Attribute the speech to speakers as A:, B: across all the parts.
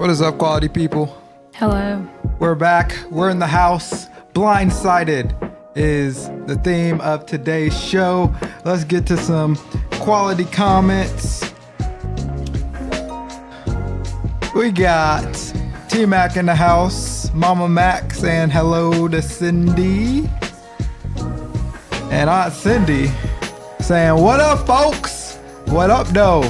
A: What is up, quality people?
B: Hello.
A: We're back. We're in the house. Blindsided is the theme of today's show. Let's get to some quality comments. We got T-Mac in the house. Mama Mac saying hello to Cindy. And Aunt Cindy saying, what up, folks? What up, though?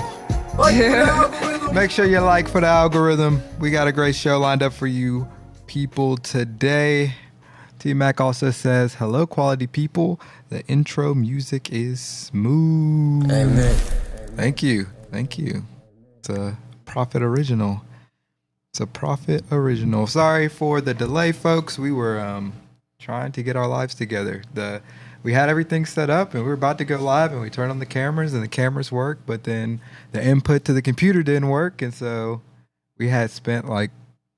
A: Make sure you like for the algorithm. We got a great show lined up for you people today. T-Mac also says, hello, quality people. The intro music is smooth.
C: Amen.
A: Thank you. Thank you. It's a Prophet original. It's a Prophet original. Sorry for the delay, folks. We were trying to get our lives together. We had everything set up and we were about to go live and we turned on the cameras and the cameras worked, but then the input to the computer didn't work. And so we had spent like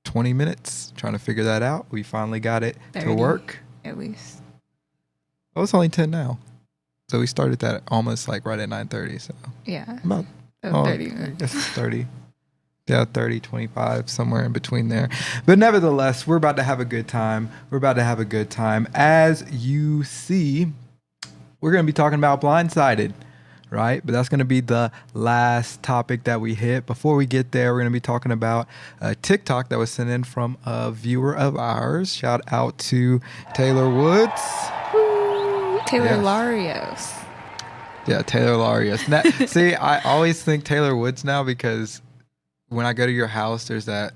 A: 20 minutes trying to figure that out. We finally got it
B: 30,
A: to work.
B: At least.
A: Oh, it's only 10 now. So we started that almost like right at 9:30. So
B: Yeah.
A: about
B: 30
A: I
B: minutes.
A: guess it's 30. Yeah, 30, 25, somewhere in between there. But nevertheless, we're about to have a good time. We're about to have a good time. As you see, we're going to be talking about Blindsided, right? But that's going to be the last topic that we hit. Before we get there, we're going to be talking about a TikTok that was sent in from a viewer of ours. Shout out to Taylor Woods.
B: Woo! Taylor
A: Yes.
B: Larios.
A: Yeah, Taylor Larios. Now, see, I always think Taylor Woods now because when I go to your house, there's the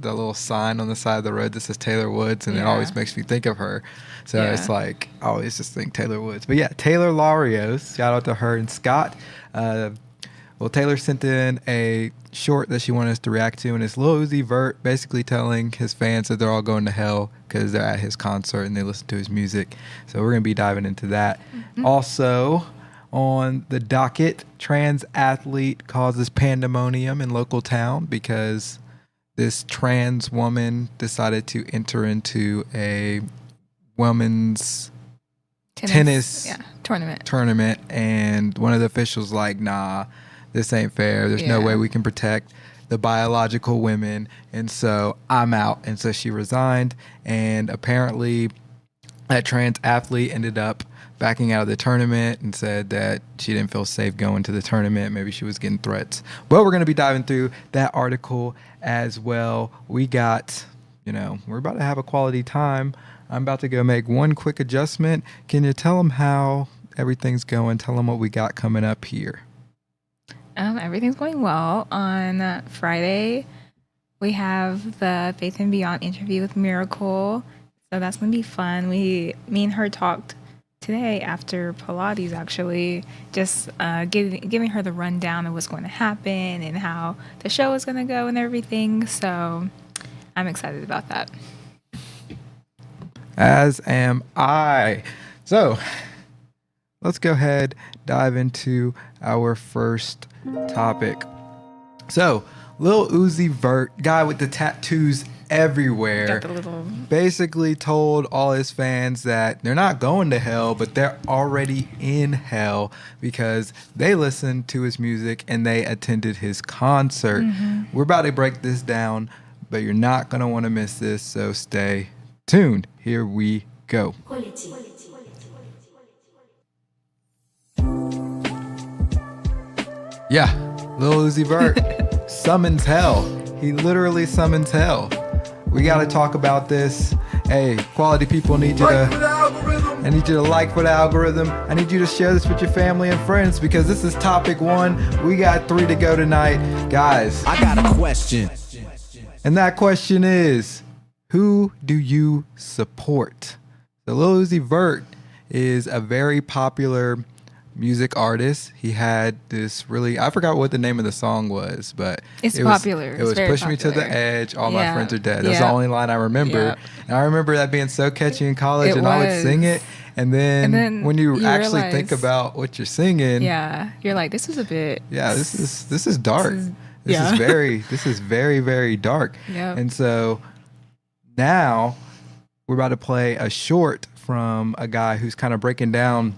A: little sign on the side of the road that says Taylor Woods, and it
B: Yeah.
A: always makes me think of her. So
B: Yeah.
A: it's like I always just think Taylor Woods. But yeah, Taylor Larios. Shout out to her and Scott. Well, Taylor sent in a short that she wanted us to react to, and it's Lil Uzi Vert basically telling his fans that they're all going to hell because they're at his concert and they listen to his music. So we're gonna be diving into that.
B: Mm-hmm.
A: Also, on the docket, trans athlete causes pandemonium in local town because this trans woman decided to enter into a women's tennis
B: tournament.
A: and one of the officials like, nah, this ain't fair. There's no
B: Yeah.
A: way we can protect the biological women, and so I'm out. And so she resigned, and apparently that trans athlete ended up backing out of the tournament and said that she didn't feel safe going to the tournament. Maybe she was getting threats. But we're going to be diving through that article as well. We got, we're about to have a quality time. I'm about to go make one quick adjustment. Can you tell them how everything's going? Tell them what we got coming up here.
B: Everything's going well. On Friday, we have the Faith and Beyond interview with Miracle. So that's going to be fun. Me and her talked today after Pilates, actually, just giving her the rundown of what's going to happen and how the show is going to go and everything. So I'm excited about that.
A: As am I. So let's go ahead, dive into our first topic. So Lil Uzi Vert, guy with the tattoos everywhere,
B: Got the little
A: basically told all his fans that they're not going to hell, but they're already in hell because they listened to his music and they attended his concert. We're about to break this down, but you're not going to want to miss this, so stay tuned. Here we go. Yeah, Lil Uzi Vert summons hell. He literally summons hell. We got to talk about this. Hey, quality people, I need you to like for the algorithm. I need you to share this with your family and friends because this is topic 1. We got 3 to go tonight. Guys,
C: I got a question.
A: and that question is, who do you support? So Lil Uzi Vert is a very popular music artist. He had this really, I forgot what the name of the song was, but
B: It's
A: it
B: popular.
A: Was,
B: It's
A: it was
B: very
A: Push Me to the
B: popular.
A: Edge, All My
B: Yeah.
A: Friends Are Dead. That's the
B: Yeah.
A: only line I remember.
B: Yeah.
A: And I remember that being so catchy in college,
B: It
A: and I would
B: was.
A: sing it. And then when you actually
B: realize,
A: think about what you're singing,
B: yeah, you're like, this is a bit.
A: this is dark. This
B: yeah.
A: is very, very dark.
B: Yep.
A: And so now we're about to play a short from a guy who's kind of breaking down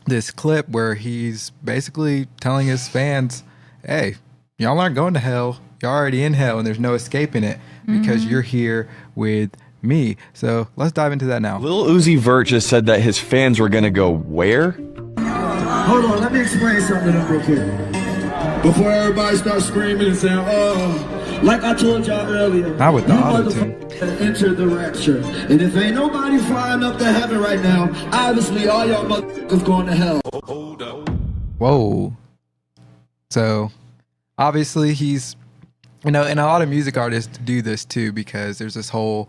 A: this clip where he's basically telling his fans, hey, y'all aren't going to hell. You're already in hell, and there's no escaping it because you're here with me. So let's dive into that now.
C: Lil Uzi Vert just said that his fans were gonna go where?
D: Hold on, let me explain something to them real quick. Before everybody starts screaming and saying, oh, like I told y'all earlier,
A: Not with the
D: you
A: auto-tune.
D: motherfuckers enter the rapture. And if ain't nobody flying up to heaven right now, obviously all y'all motherfuckers going to hell.
A: Whoa. So obviously he's, and a lot of music artists do this too, because there's this whole,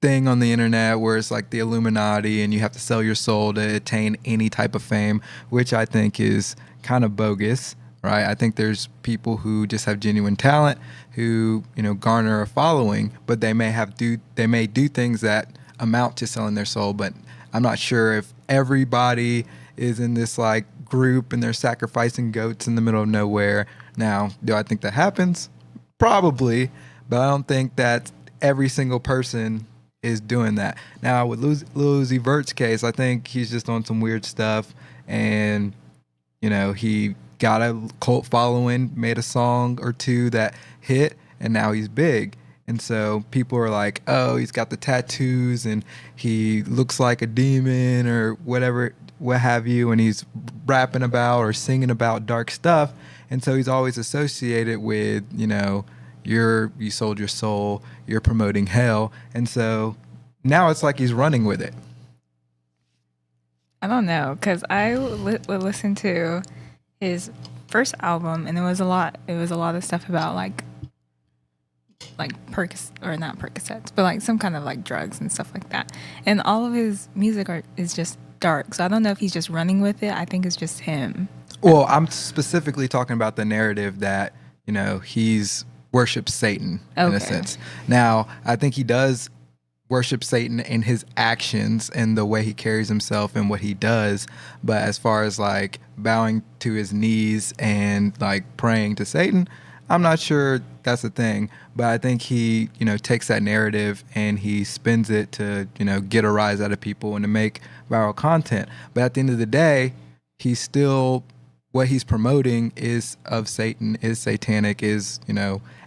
A: thing on the internet where it's like the Illuminati and you have to sell your soul to attain any type of fame, which I think is kind of bogus, right? I think there's people who just have genuine talent who, garner a following, but they may do things that amount to selling their soul, but I'm not sure if everybody is in this like group and they're sacrificing goats in the middle of nowhere. Now, do I think that happens? Probably, but I don't think that every single person is doing that. Now, with Lil Uzi Vert's case, I think he's just on some weird stuff, and he got a cult following, made a song or two that hit, and now he's big. And so people are like, oh, he's got the tattoos and he looks like a demon or whatever, what have you, and he's rapping about or singing about dark stuff. And so he's always associated with, you sold your soul, you're promoting hell. And so now it's like he's running with it.
B: I don't know, because I would listen to his first album, and it was a lot of stuff about like not Percocets, but like some kind of like drugs and stuff like that. And all of his music is just dark. So I don't know if he's just running with it. I think it's just him.
A: Well, I'm specifically talking about the narrative that, he's worships Satan in a sense. Now, I think he does worship Satan in his actions and the way he carries himself and what he does. But as far as like bowing to his knees and like praying to Satan, I'm not sure that's a thing. But I think he, takes that narrative and he spins it to, get a rise out of people and to make viral content. But at the end of the day, he's still, what he's promoting is of Satan, is satanic, is,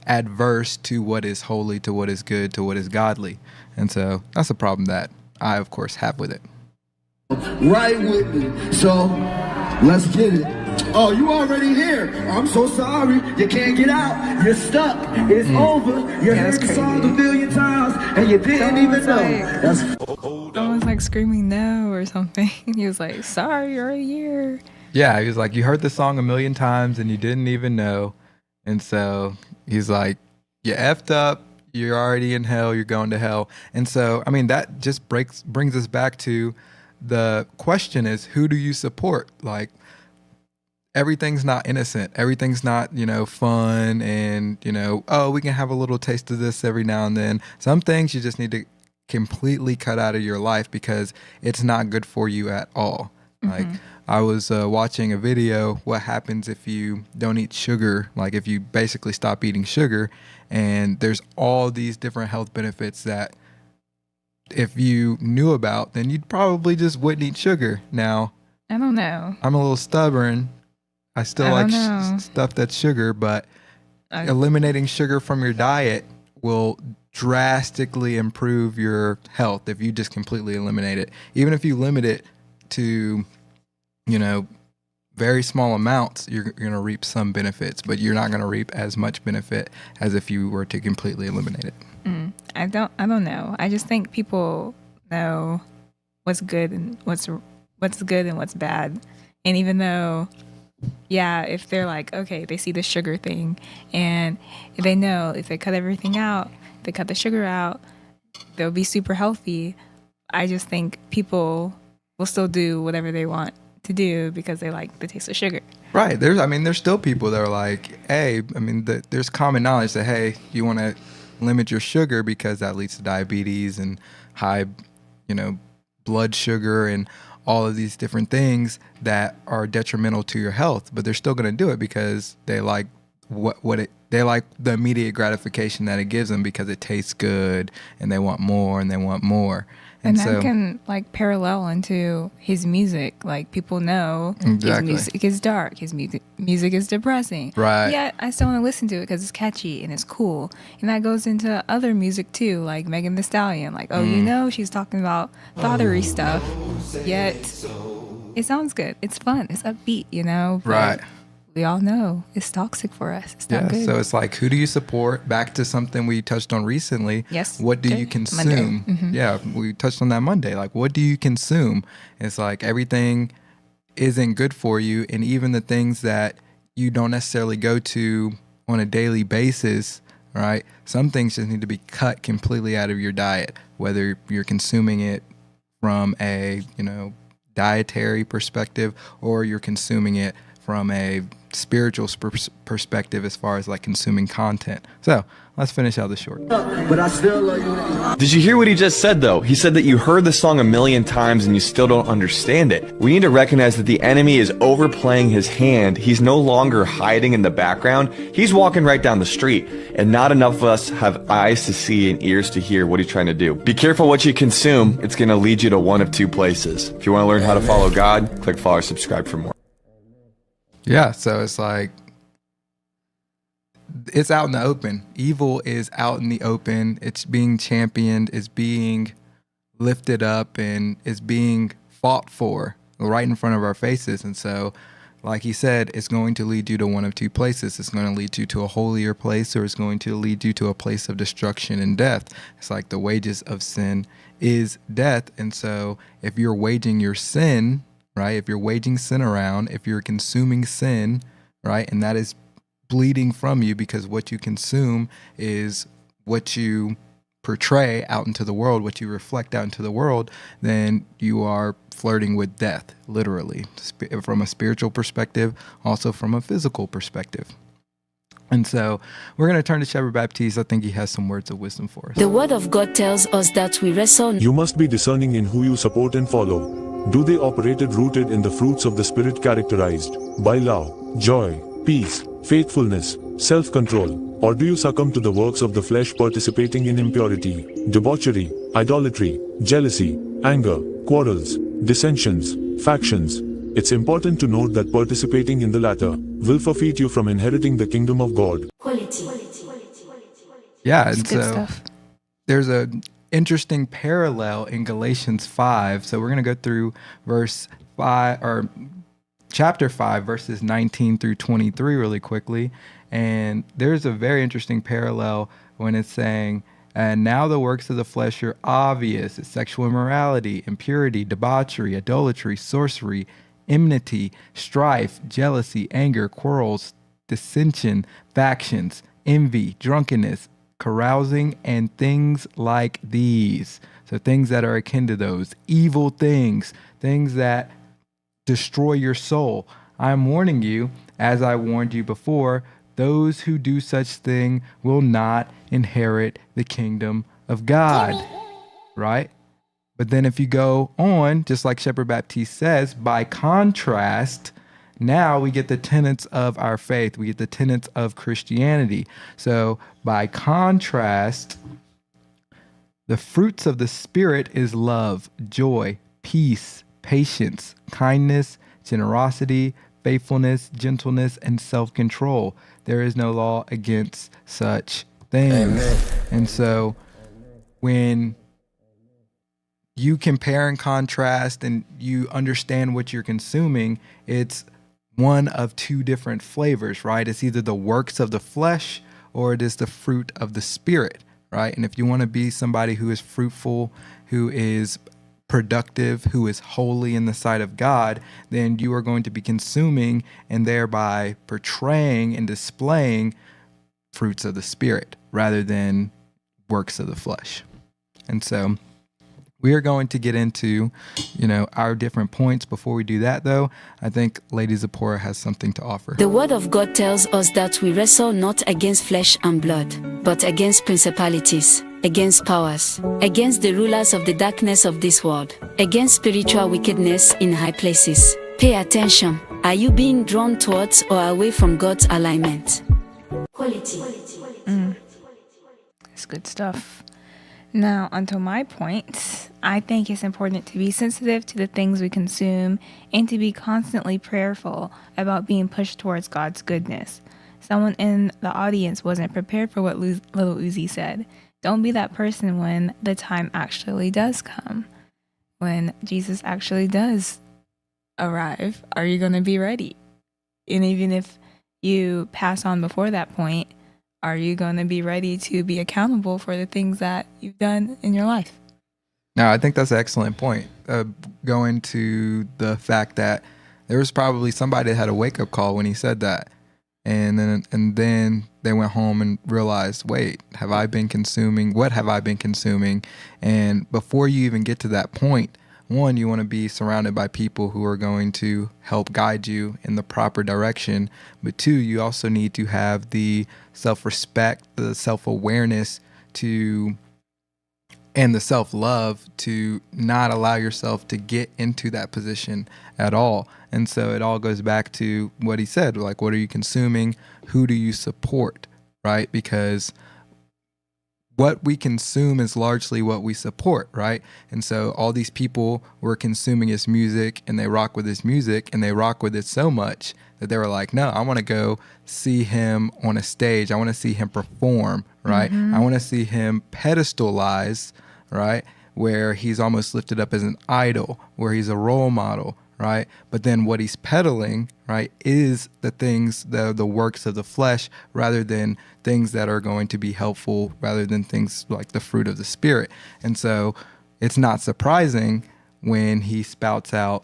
A: adverse to what is holy, to what is good, to what is godly. And so that's a problem that I, of course, have with it.
D: Right with me. So let's get it. Oh, you already here. I'm so sorry. You can't get out. You're stuck. It's over. You heard the song a million times and you didn't even know.
B: Someone's like screaming no or something. He was like, sorry, you're a year.
A: Yeah, he was like, you heard the song a million times and you didn't even know. And so he's like, you effed up. You're already in hell. You're going to hell. And so, I mean, that just brings us back to the question is, who do you support? Like, everything's not innocent. Everything's not, fun and, oh, we can have a little taste of this every now and then. Some things you just need to completely cut out of your life because it's not good for you at all. Mm-hmm. Like, I was watching a video, what happens if you don't eat sugar, like if you basically stop eating sugar, and there's all these different health benefits that if you knew about, then you'd probably just wouldn't eat sugar. Now,
B: I don't know.
A: I'm a little stubborn. I still like stuff that's sugar, but eliminating sugar from your diet will drastically improve your health if you just completely eliminate it. Even if you limit it to, very small amounts, you're going to reap some benefits, but you're not going to reap as much benefit as if you were to completely eliminate it.
B: I don't know. I just think people know what's good and what's good and what's bad. And even though, if they're like, okay, they see the sugar thing and they know if they cut everything out, they cut the sugar out, they'll be super healthy. I just think people will still do whatever they want to do because they like the taste of sugar.
A: Right. There's still people that are like, hey, there's common knowledge that, hey, you want to limit your sugar because that leads to diabetes and high, blood sugar and all of these different things that are detrimental to your health, but they're still going to do it because they like they like the immediate gratification that it gives them because it tastes good and they want more and they want more.
B: And that can like parallel into his music. Like people know his music is dark, his music is depressing.
A: Right.
B: Yeah, I still want to listen to it because it's catchy and it's cool. And that goes into other music too, like Megan Thee Stallion. Like, she's talking about fathery stuff, yet it sounds good. It's fun. It's upbeat, But
A: right.
B: we all know it's toxic for us. It's not good.
A: So it's like, who do you support? Back to something we touched on recently.
B: Yes.
A: What do you consume? Yeah, we touched on that Monday. Like, what do you consume? It's like everything isn't good for you. And even the things that you don't necessarily go to on a daily basis, right? Some things just need to be cut completely out of your diet, whether you're consuming it from a, dietary perspective or you're consuming it from a spiritual perspective as far as like consuming content. So let's finish out the short.
D: But I still love you.
C: Did you hear what he just said, though? He said that you heard the song 1,000,000 times and you still don't understand it. We need to recognize that the enemy is overplaying his hand. He's no longer hiding in the background. He's walking right down the street, and not enough of us have eyes to see and ears to hear what he's trying to do. Be careful what you consume. It's going to lead you to one of two places. If you want to learn how to follow God, click follow or subscribe for more.
A: Yeah, so it's like, it's out in the open. Evil is out in the open. It's being championed, it's being lifted up, and it's being fought for right in front of our faces. And so, like he said, it's going to lead you to one of two places. It's going to lead you to a holier place, or it's going to lead you to a place of destruction and death. It's like the wages of sin is death. And so if you're waging your sin, right? If you're waging sin around, if you're consuming sin, right? And that is bleeding from you, because what you consume is what you portray out into the world, what you reflect out into the world, then you are flirting with death, literally, from a spiritual perspective, also from a physical perspective. And so we're going to turn to Shepherd Baptiste. I think he has some words of wisdom for us.
E: The word of God tells us that we wrestle.
F: You must be discerning in who you support and follow. Do they operated rooted in the fruits of the Spirit, characterized by love, joy, peace, faithfulness, self-control? Or do you succumb to the works of the flesh, participating in impurity, debauchery, idolatry, jealousy, anger, quarrels, dissensions, factions? It's important to note that participating in the latter will forfeit you from inheriting the kingdom of God.
A: Yeah, and
B: It's good
A: so
B: stuff.
A: there's a interesting parallel in Galatians 5. So we're going to go through verse 5 or chapter 5 verses 19 through 23 really quickly. And there's a very interesting parallel when it's saying, and now the works of the flesh are obvious: it's sexual immorality, impurity, debauchery, idolatry, sorcery, enmity, strife, jealousy, anger, quarrels, dissension, factions, envy, drunkenness, carousing, and things like these. So things that are akin to those, evil things, things that destroy your soul. I'm warning you, as I warned you before, those who do such thing will not inherit the kingdom of God. Right? But then if you go on, just like Shepherd Baptiste says, by contrast, now we get the tenets of our faith. We get the tenets of Christianity. So by contrast, the fruits of the Spirit is love, joy, peace, patience, kindness, generosity, faithfulness, gentleness, and self-control. There is no law against such things. Amen. And so when you compare and contrast and you understand what you're consuming, it's one of two different flavors, right? It's either the works of the flesh or it is the fruit of the Spirit, right? And if you want to be somebody who is fruitful, who is productive, who is holy in the sight of God, then you are going to be consuming and thereby portraying and displaying fruits of the Spirit rather than works of the flesh. And so we are going to get into, our different points. Before we do that, though, I think Lady Zipporah has something to offer.
E: The word of God tells us that we wrestle not against flesh and blood, but against principalities, against powers, against the rulers of the darkness of this world, against spiritual wickedness in high places. Pay attention. Are you being drawn towards or away from God's alignment?
B: It's good stuff. Now, onto my points. I think it's important to be sensitive to the things we consume and to be constantly prayerful about being pushed towards God's goodness. Someone in the audience wasn't prepared for what Little Uzi said. Don't be that person when the time actually does come. When Jesus actually does arrive, are you going to be ready? And even if you pass on before that point, are you going to be ready to be accountable for the things that you've done in your life?
A: No, I think that's an excellent point. Going to the fact that there was probably somebody that had a wake-up call when he said that. And then they went home and realized, wait, what have I been consuming? And before you even get to that point, one, you want to be surrounded by people who are going to help guide you in the proper direction. But two, you also need to have the self-respect, the self-awareness and the self-love to not allow yourself to get into that position at all. And so it all goes back to what he said, like, what are you consuming? Who do you support, right? Because what we consume is largely what we support, right? And so all these people were consuming his music, and they rock with his music, and they rock with it so much that they were like, no, I want to go see him on a stage. I want to see him perform, right? I want to see him pedestalized, right? Where he's almost lifted up as an idol, where he's a role model, right? But then what he's peddling, right, is the things, the works of the flesh, rather than things that are going to be helpful, rather than things like the fruit of the Spirit. And so it's not surprising when he spouts out,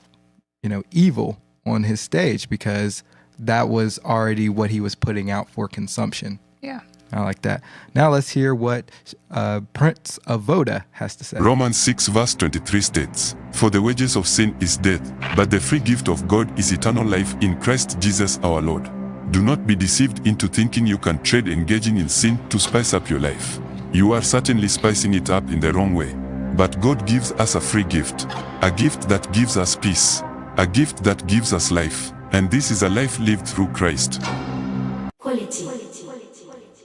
A: evil on his stage, because that was already what he was putting out for consumption.
B: Yeah.
A: I like that. Now let's hear what Prince of Voda has to say.
F: Romans 6 verse 23 states, "For the wages of sin is death, but the free gift of God is eternal life in Christ Jesus our Lord. Do not be deceived into thinking you can trade engaging in sin to spice up your life. You are certainly spicing it up in the wrong way. But God gives us a free gift, a gift that gives us peace, a gift that gives us life, and this is a life lived through Christ."
E: Quality.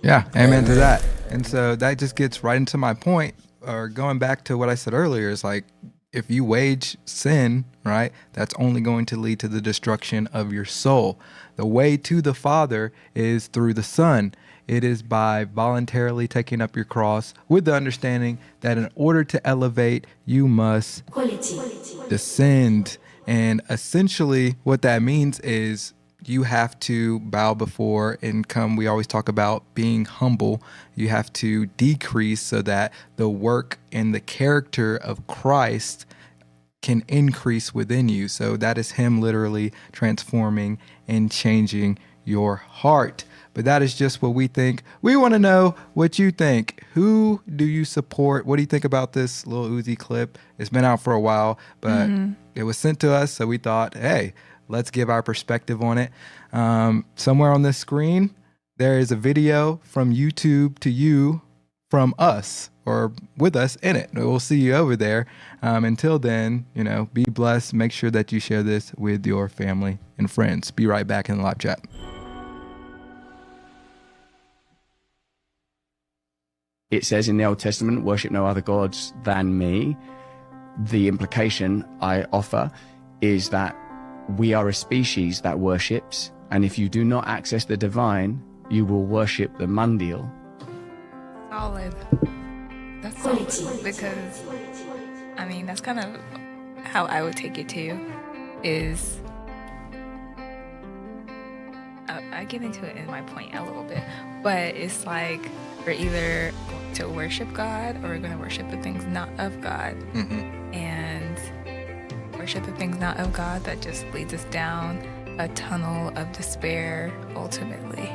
A: Yeah, amen to that. And so that just gets right into my point, or going back to what I said earlier, is like, if you wage sin, right, that's only going to lead to the destruction of your soul. The way to the Father is through the Son. It is by voluntarily taking up your cross with the understanding that in order to elevate, you must descend. And essentially what that means is you have to bow before and come. We always talk about being humble. You have to decrease so that the work and the character of Christ can increase within you. So that is him literally transforming and changing your heart. But that is just what we think. We want to know what you think. Who do you support? What do you think about this Lil Uzi clip? It's been out for a while, but it was sent to us. So we thought, hey, let's give our perspective on it. Somewhere on this screen, there is a video from YouTube to you from us, or with us in it. We'll see you over there. Until then, be blessed. Make sure that you share this with your family and friends. Be right back in the live chat.
G: It says in the Old Testament, worship no other gods than me. The implication I offer is that we are a species that worships, and if you do not access the divine, you will worship the mundial.
B: Solid. That's solid, because, that's kind of how I would take it too, is, I get into it in my point a little bit, but it's like, we're either going to worship God or we're going to worship the things not of God. And worship the things not of God, that just leads us down a tunnel of despair ultimately.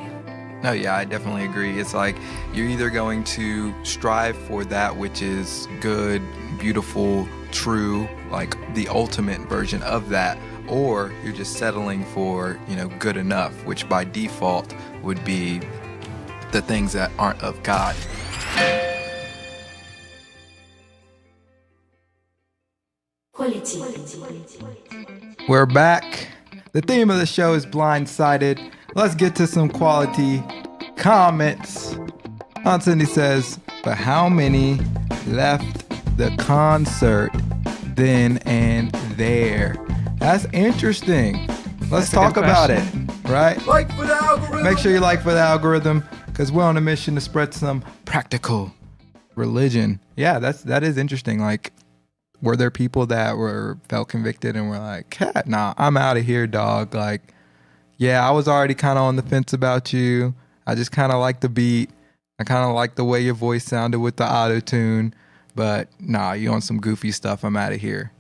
A: No, yeah, I definitely agree. It's like you're either going to strive for that which is good, beautiful, true, like the ultimate version of that, or you're just settling for, good enough, which by default would be the things that aren't of God.
E: Quality.
A: We're back. The theme of the show is Blindsided. Let's get to some quality comments. Aunt Cindy says, but how many left the concert then and there. That's interesting. Let's talk about it, right?
D: Like for the algorithm.
A: Make sure you like for the algorithm, because we're on a mission to spread some practical religion. Yeah, that is interesting. Like, were there people that felt convicted and were like, nah, I'm out of here, dog. Like, yeah, I was already kind of on the fence about you. I just kind of like the beat. I kind of like the way your voice sounded with the auto-tune. But nah, you on some goofy stuff. I'm out of here.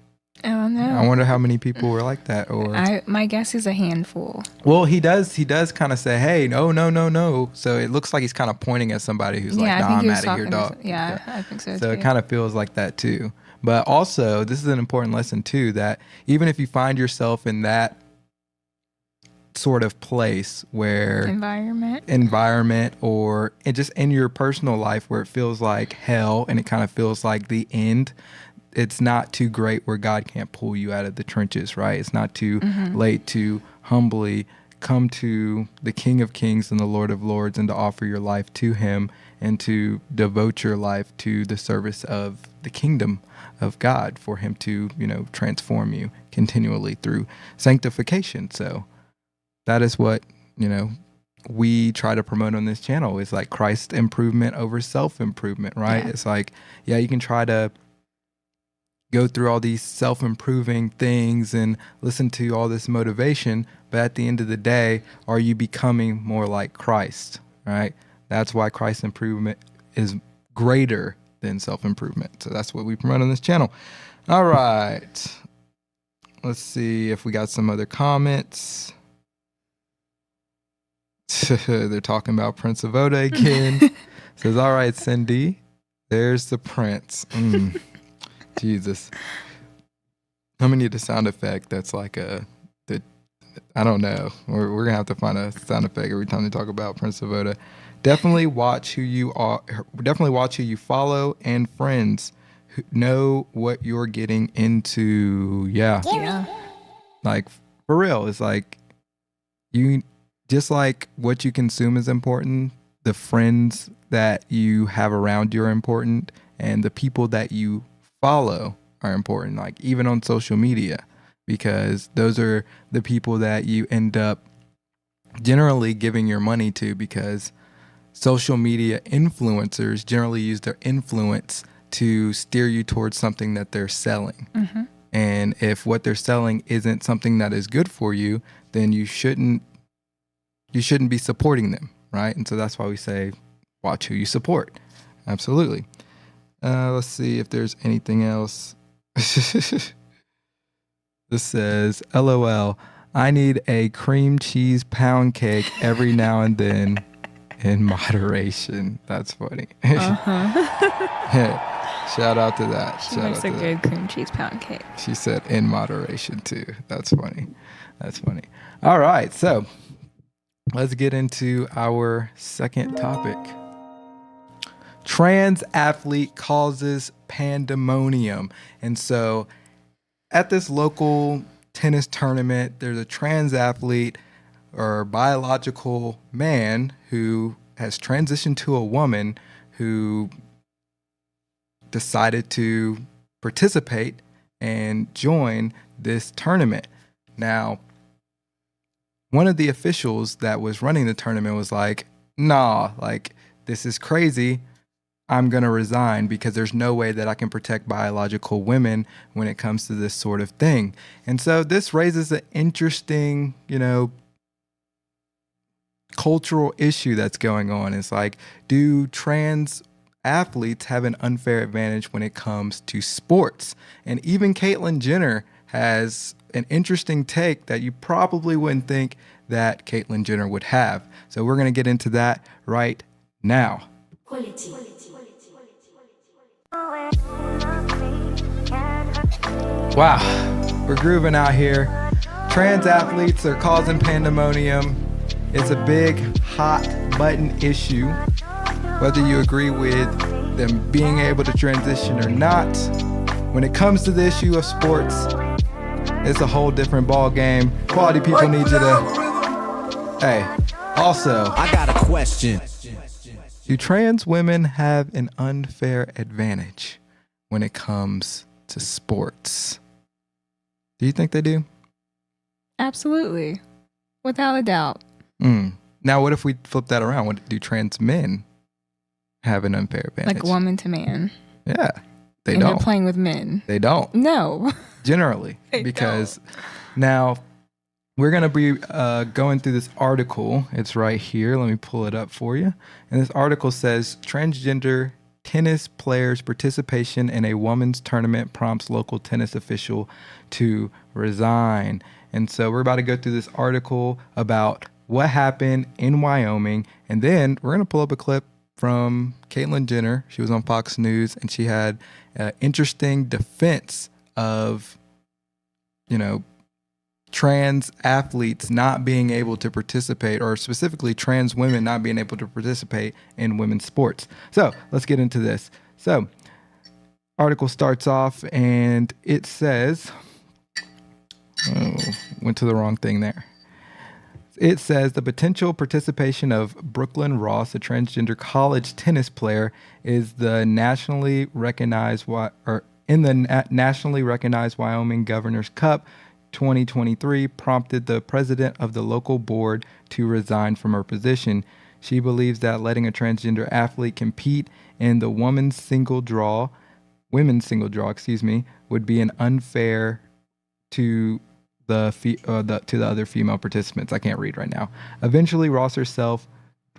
B: I don't know.
A: I wonder how many people were like that. Or
B: my guess is a handful.
A: well, he does kind of say, hey, no. So it looks like he's kind of pointing at somebody who's like, nah, I'm out of here, dog.
B: I think so too.
A: So it kind of feels like that too. But also, this is an important lesson too, that even if you find yourself in that sort of place where environment or just in your personal life where it feels like hell and it kind of feels like the end, it's not too great where God can't pull you out of the trenches, right? It's not too late to humbly come to the King of Kings and the Lord of Lords and to offer your life to him and to devote your life to the service of the kingdom of God for him to, transform you continually through sanctification. So that is what, we try to promote on this channel, is like Christ improvement over self-improvement, right? Yeah. It's like, yeah, you can try to go through all these self-improving things and listen to all this motivation, but at the end of the day, are you becoming more like Christ, right? That's why Christ improvement is greater than self-improvement. So that's what we promote on this channel. All right. Let's see if we got some other comments. They're talking about Prince of Oda again. Says, all right, Cindy, there's the Prince. Jesus. I'm gonna need a sound effect that's like I don't know. We're gonna have to find a sound effect every time they talk about Prince of Oda. Definitely watch who you are. Definitely watch who you follow and friends who know what you're getting into. Yeah. Like for real, it's like you just like what you consume is important. The friends that you have around you are important, and the people that you follow are important, like even on social media, because those are the people that you end up generally giving your money to, because social media influencers generally use their influence to steer you towards something that they're selling. And if what they're selling isn't something that is good for you, then you shouldn't be supporting them, right? And so that's why we say watch who you support. Absolutely. Let's see if there's anything else. This says, LOL, I need a cream cheese pound cake every now and then in moderation. That's funny. Shout out to that.
B: She makes a good cream cheese pound cake.
A: She said in moderation too. That's funny. All right, so let's get into our second topic. Trans athlete causes pandemonium. And so at this local tennis tournament, there's a trans athlete or biological man who has transitioned to a woman who decided to participate and join this tournament. Now, one of the officials that was running the tournament was like, nah, like, this is crazy. I'm going to resign because there's no way that I can protect biological women when it comes to this sort of thing. And so this raises an interesting, cultural issue that's going on. It's like, do trans athletes have an unfair advantage when it comes to sports? And even Caitlyn Jenner has an interesting take that you probably wouldn't think that Caitlyn Jenner would have. So we're going to get into that right now.
E: Quality.
A: Wow, we're grooving out here. Trans athletes are causing pandemonium. It's a big, hot button issue. Whether you agree with them being able to transition or not, when it comes to the issue of sports, it's a whole different ball game. Quality people need you to. Hey, also,
H: I got a question.
A: Do trans women have an unfair advantage when it comes to sports? Do you think they do?
B: Absolutely. Without a doubt.
A: Now, what if we flip that around? What do trans men have an unfair advantage?
B: Like woman to man.
A: Yeah, they
B: and
A: don't.
B: They're playing with men.
A: They don't.
B: No.
A: Generally. Because now we're going to be going through this article. It's right here. Let me pull it up for you. And this article says, transgender tennis players' participation in a women's tournament prompts local tennis official to resign. And so we're about to go through this article about what happened in Wyoming. And then we're going to pull up a clip from Caitlyn Jenner. She was on Fox News, and she had an interesting defense of, trans athletes not being able to participate, or specifically trans women not being able to participate in women's sports. So let's get into this. So article starts off and it says, went to the wrong thing there. It says the potential participation of Brooklyn Ross, a transgender college tennis player, is the nationally recognized nationally recognized Wyoming Governor's Cup 2023 prompted the president of the local board to resign from her position. She believes that letting a transgender athlete compete in the women's single draw, would be an unfair to the other female participants. I can't read right now. Eventually, Ross herself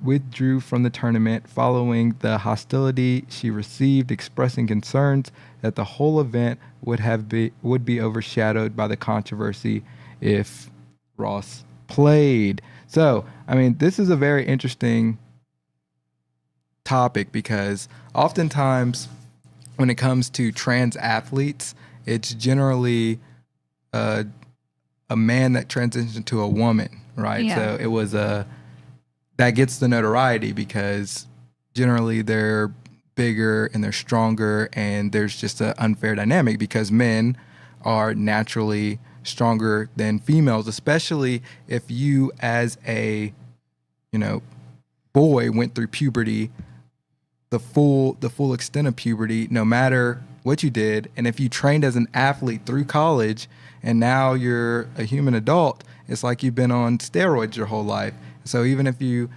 A: withdrew from the tournament following the hostility she received, expressing concerns that the whole event would be overshadowed by the controversy if Ross played. So, this is a very interesting topic because oftentimes when it comes to trans athletes, it's generally a man that transitions into a woman, right?
B: Yeah.
A: So it was that gets the notoriety because generally they're bigger and they're stronger, and there's just an unfair dynamic because men are naturally stronger than females, especially if you as a boy went through puberty, the full extent of puberty, no matter what you did. And if you trained as an athlete through college and now you're a human adult, it's like you've been on steroids your whole life. So even if you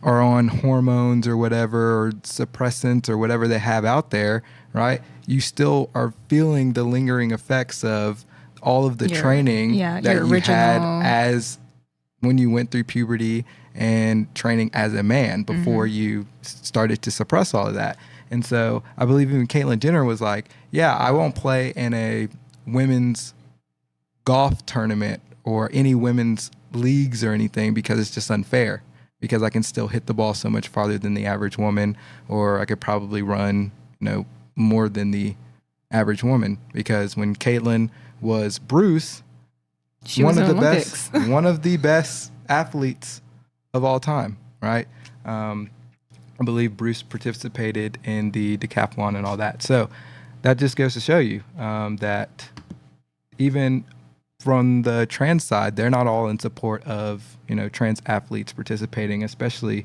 A: are on hormones or whatever, or suppressants or whatever they have out there, right, you still are feeling the lingering effects of all of the training that you had as when you went through puberty and training as a man before you started to suppress all of that. And so I believe even Caitlyn Jenner was like, yeah, I won't play in a women's golf tournament or any women's leagues or anything because it's just unfair, because I can still hit the ball so much farther than the average woman, or I could probably run, more than the average woman. Because when Caitlyn was Bruce,
B: she was in Olympics.
A: one of the best athletes of all time, right? I believe Bruce participated in the decathlon and all that. So that just goes to show you that even from the trans side, they're not all in support of, trans athletes participating, especially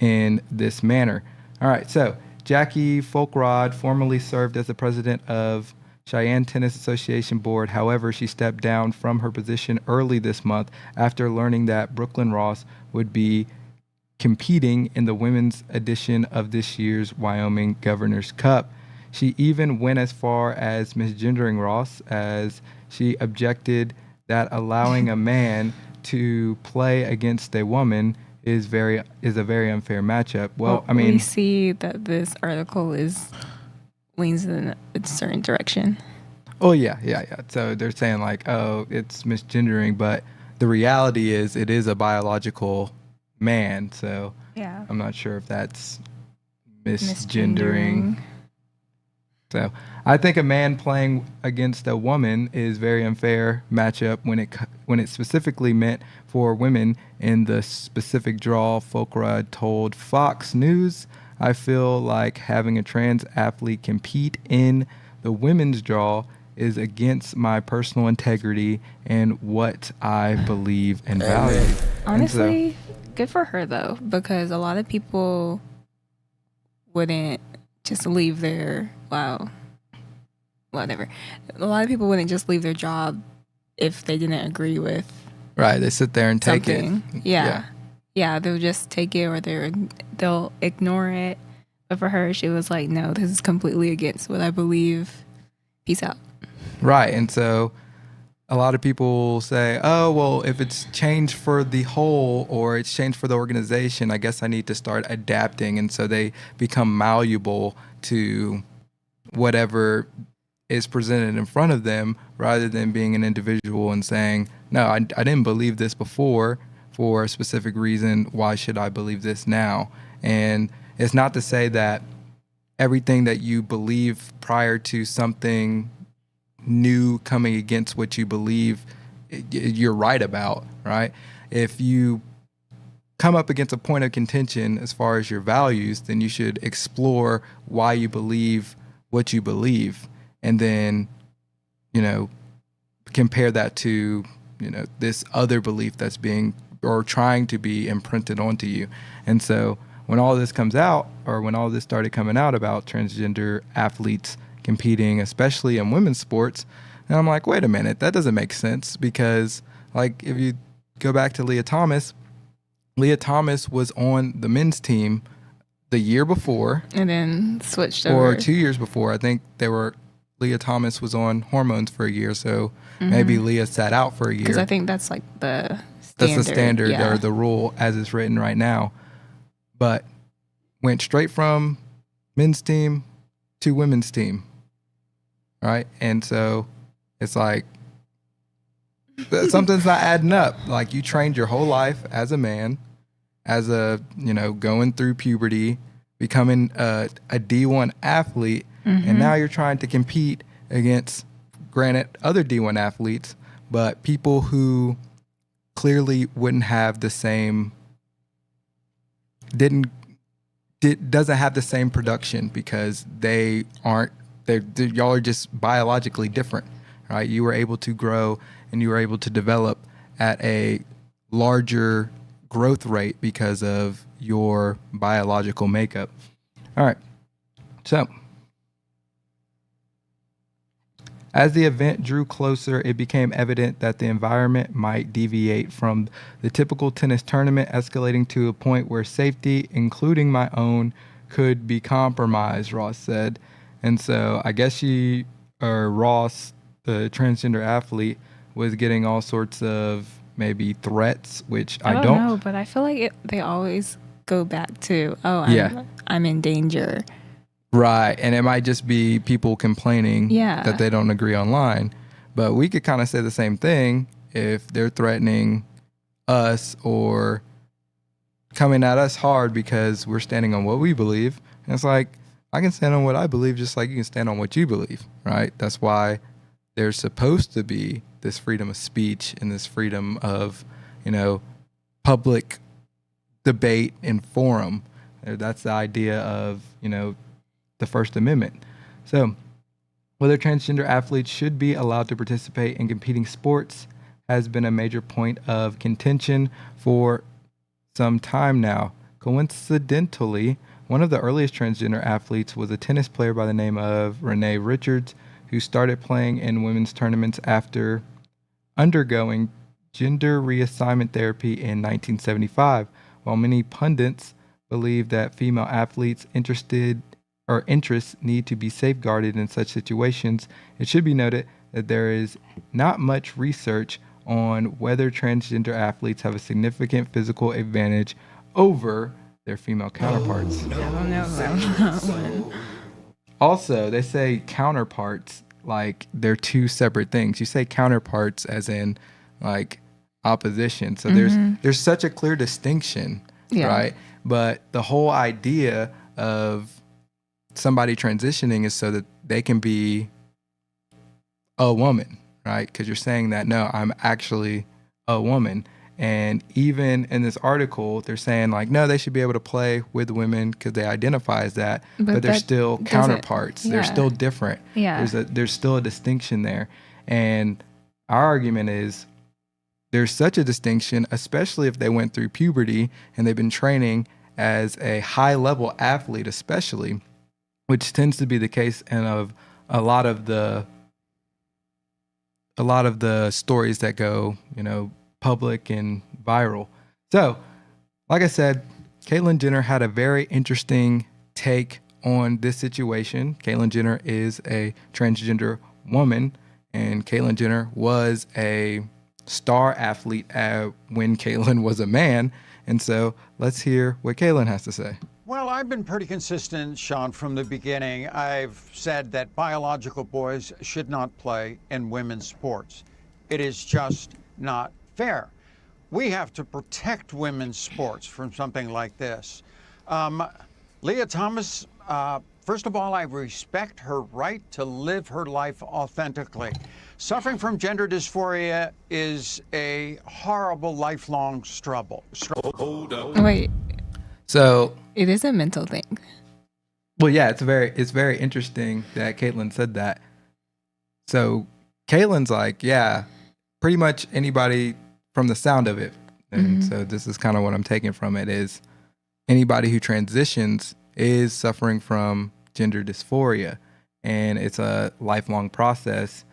A: in this manner. All right, so Jackie Folkrod formerly served as the president of Cheyenne Tennis Association Board. However, she stepped down from her position early this month after learning that Brooklyn Ross would be competing in the women's edition of this year's Wyoming Governor's Cup. She even went as far as misgendering Ross, as she objected that allowing a man to play against a woman is a very unfair matchup. Well,
B: we see that this article leans in a certain direction.
A: Oh yeah. So they're saying like, oh, it's misgendering, but the reality is it is a biological man. So
B: yeah,
A: I'm not sure if that's misgendering. So I think a man playing against a woman is very unfair matchup when it specifically meant for women in the specific draw. Folkrod told Fox News, I feel like having a trans athlete compete in the women's draw is against my personal integrity and what I believe and value.
B: Honestly, good for her though, because a lot of people wouldn't just leave whatever. A lot of people wouldn't just leave their job if they didn't agree with
A: Right. They sit there and take
B: something.
A: it.
B: Yeah, they'll just take it or they'll ignore it. But for her, she was like, no, this is completely against what I believe. Peace out.
A: Right. And so a lot of people say, oh, well, if it's changed for the whole or it's changed for the organization, I guess I need to start adapting. And so they become malleable to whatever is presented in front of them rather than being an individual and saying, no, I didn't believe this before for a specific reason. Why should I believe this now? And it's not to say that everything that you believe prior to something new coming against what you believe you're right about, right? If you come up against a point of contention as far as your values, then you should explore why you believe what you believe, and then, compare that to, this other belief that's being or trying to be imprinted onto you. And so when all this comes out, or when all this started coming out about transgender athletes competing, especially in women's sports, and I'm like, wait a minute, that doesn't make sense, because like if you go back to Leah Thomas was on the men's team the year before
B: and then switched over.
A: Or 2 years before. I think Leah Thomas was on hormones for a year, so maybe Leah sat out for a year.
B: Because I think that's like the standard.
A: That's the standard or the rule as it's written right now. But went straight from men's team to women's team, right? And so it's like something's not adding up. Like, you trained your whole life as a man, as going through puberty, becoming a D1 athlete, and now you're trying to compete against, granted, other D1 athletes, but people who clearly wouldn't have the same, doesn't have the same production, because y'all are just biologically different, right? You were able to grow and you were able to develop at a larger growth rate because of your biological makeup. All right. So, as the event drew closer, it became evident that the environment might deviate from the typical tennis tournament, escalating to a point where safety, including my own, could be compromised, Ross said. And so I guess Ross, the transgender athlete, was getting all sorts of maybe threats, which I don't
B: know, but I feel like they always go back to, I'm in danger.
A: Right. And it might just be people complaining that they don't agree online. But we could kind of say the same thing if they're threatening us or coming at us hard because we're standing on what we believe. And it's like, I can stand on what I believe just like you can stand on what you believe, right? That's why there's supposed to be this freedom of speech and this freedom of, public debate and forum. That's the idea of, the First Amendment. So, whether transgender athletes should be allowed to participate in competing sports has been a major point of contention for some time now. Coincidentally, one of the earliest transgender athletes was a tennis player by the name of Renee Richards, who started playing in women's tournaments after undergoing gender reassignment therapy in 1975. While many pundits believe that female athletes' interests need to be safeguarded in such situations, it should be noted that there is not much research on whether transgender athletes have a significant physical advantage over their female counterparts.
B: I don't know about that one.
A: Also, they say counterparts like they're two separate things. You say counterparts as in like opposition. So there's such a clear distinction, right? But the whole idea of somebody transitioning is so that they can be a woman, right? Because you're saying that, no, I'm actually a woman. And even in this article, they're saying like, no, they should be able to play with women because they identify as that, but they're still counterparts. They're still different.
B: Yeah.
A: There's still a distinction there. And our argument is there's such a distinction, especially if they went through puberty and they've been training as a high level athlete, especially which tends to be the case and of a lot of the stories that go, public and viral. So, like I said, Caitlyn Jenner had a very interesting take on this situation. Caitlyn Jenner is a transgender woman, and Caitlyn Jenner was a star athlete when Caitlyn was a man. And so let's hear what Caitlyn has to say.
H: Well, I've been pretty consistent, Sean, from the beginning. I've said that biological boys should not play in women's sports. It is just not fair. We have to protect women's sports from something like this. Leah Thomas, first of all, I respect her right to live her life authentically. Suffering from gender dysphoria is a horrible, lifelong struggle.
B: Wait.
A: So
B: it is a mental thing.
A: Well, yeah, it's very interesting that Caitlyn said that. So Caitlyn's like, yeah, pretty much anybody from the sound of it. And so this is kind of what I'm taking from it is anybody who transitions is suffering from gender dysphoria, and it's a lifelong process.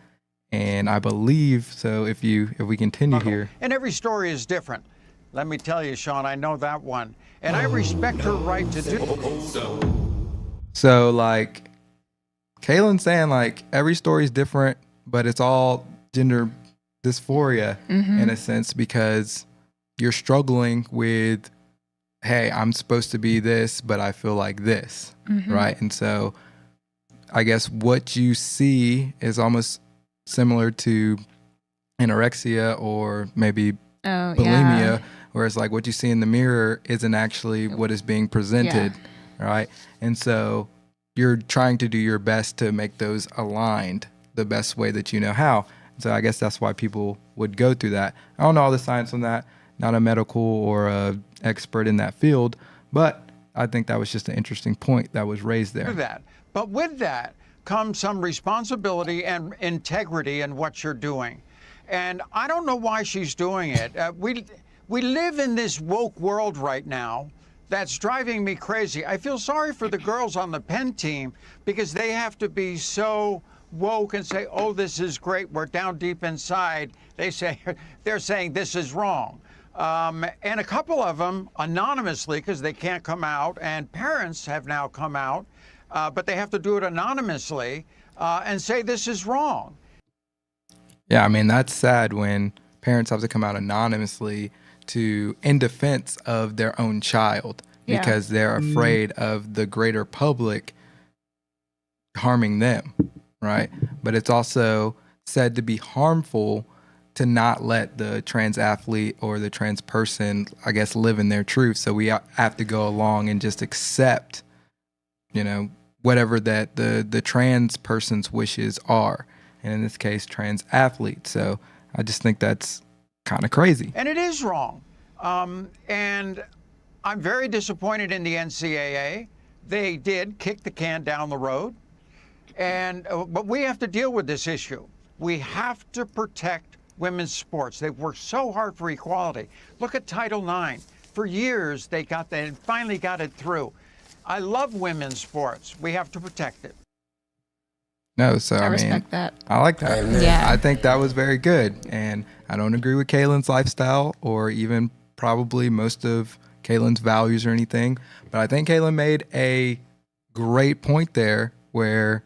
A: And I believe, so if we continue here.
H: And every story is different. Let me tell you, Sean, I know that one. And I respect her right to do.
A: So like Caitlyn's saying like every story is different, but it's all gender dysphoria in a sense, because you're struggling with, hey, I'm supposed to be this, but I feel like this, right? And so I guess what you see is almost similar to anorexia or maybe bulimia, where it's like what you see in the mirror isn't actually what is being presented, right? And so you're trying to do your best to make those aligned the best way that you know how. So I guess that's why people would go through that. I don't know all the science on that, not a medical or a expert in that field, but I think that was just an interesting point that was raised there.
H: But with that comes some responsibility and integrity in what you're doing. And I don't know why she's doing it. We live in this woke world right now that's driving me crazy. I feel sorry for the girls on the Penn team because they have to be so woke and say, oh, this is great. We're down deep inside. They're saying this is wrong. And a couple of them anonymously, because they can't come out, and parents have now come out, but they have to do it anonymously and say this is wrong.
A: Yeah, I mean, that's sad when parents have to come out anonymously in defense of their own child because they're afraid of the greater public harming them, right? But it's also said to be harmful to not let the trans athlete or the trans person, I guess, live in their truth. So we have to go along and just accept, whatever that the trans person's wishes are. And in this case, trans athlete. So I just think that's kind of crazy.
H: And it is wrong. And I'm very disappointed in the NCAA. They did kick the can down the road. But we have to deal with this issue. We have to protect women's sports. They've worked so hard for equality. Look at Title IX. For years, they finally got it through. I love women's sports. We have to protect it.
A: No, so I
B: respect that.
A: I like that.
B: Yeah.
A: I think that was very good. And I don't agree with Caitlyn's lifestyle or even probably most of Caitlyn's values or anything. But I think Caitlyn made a great point there where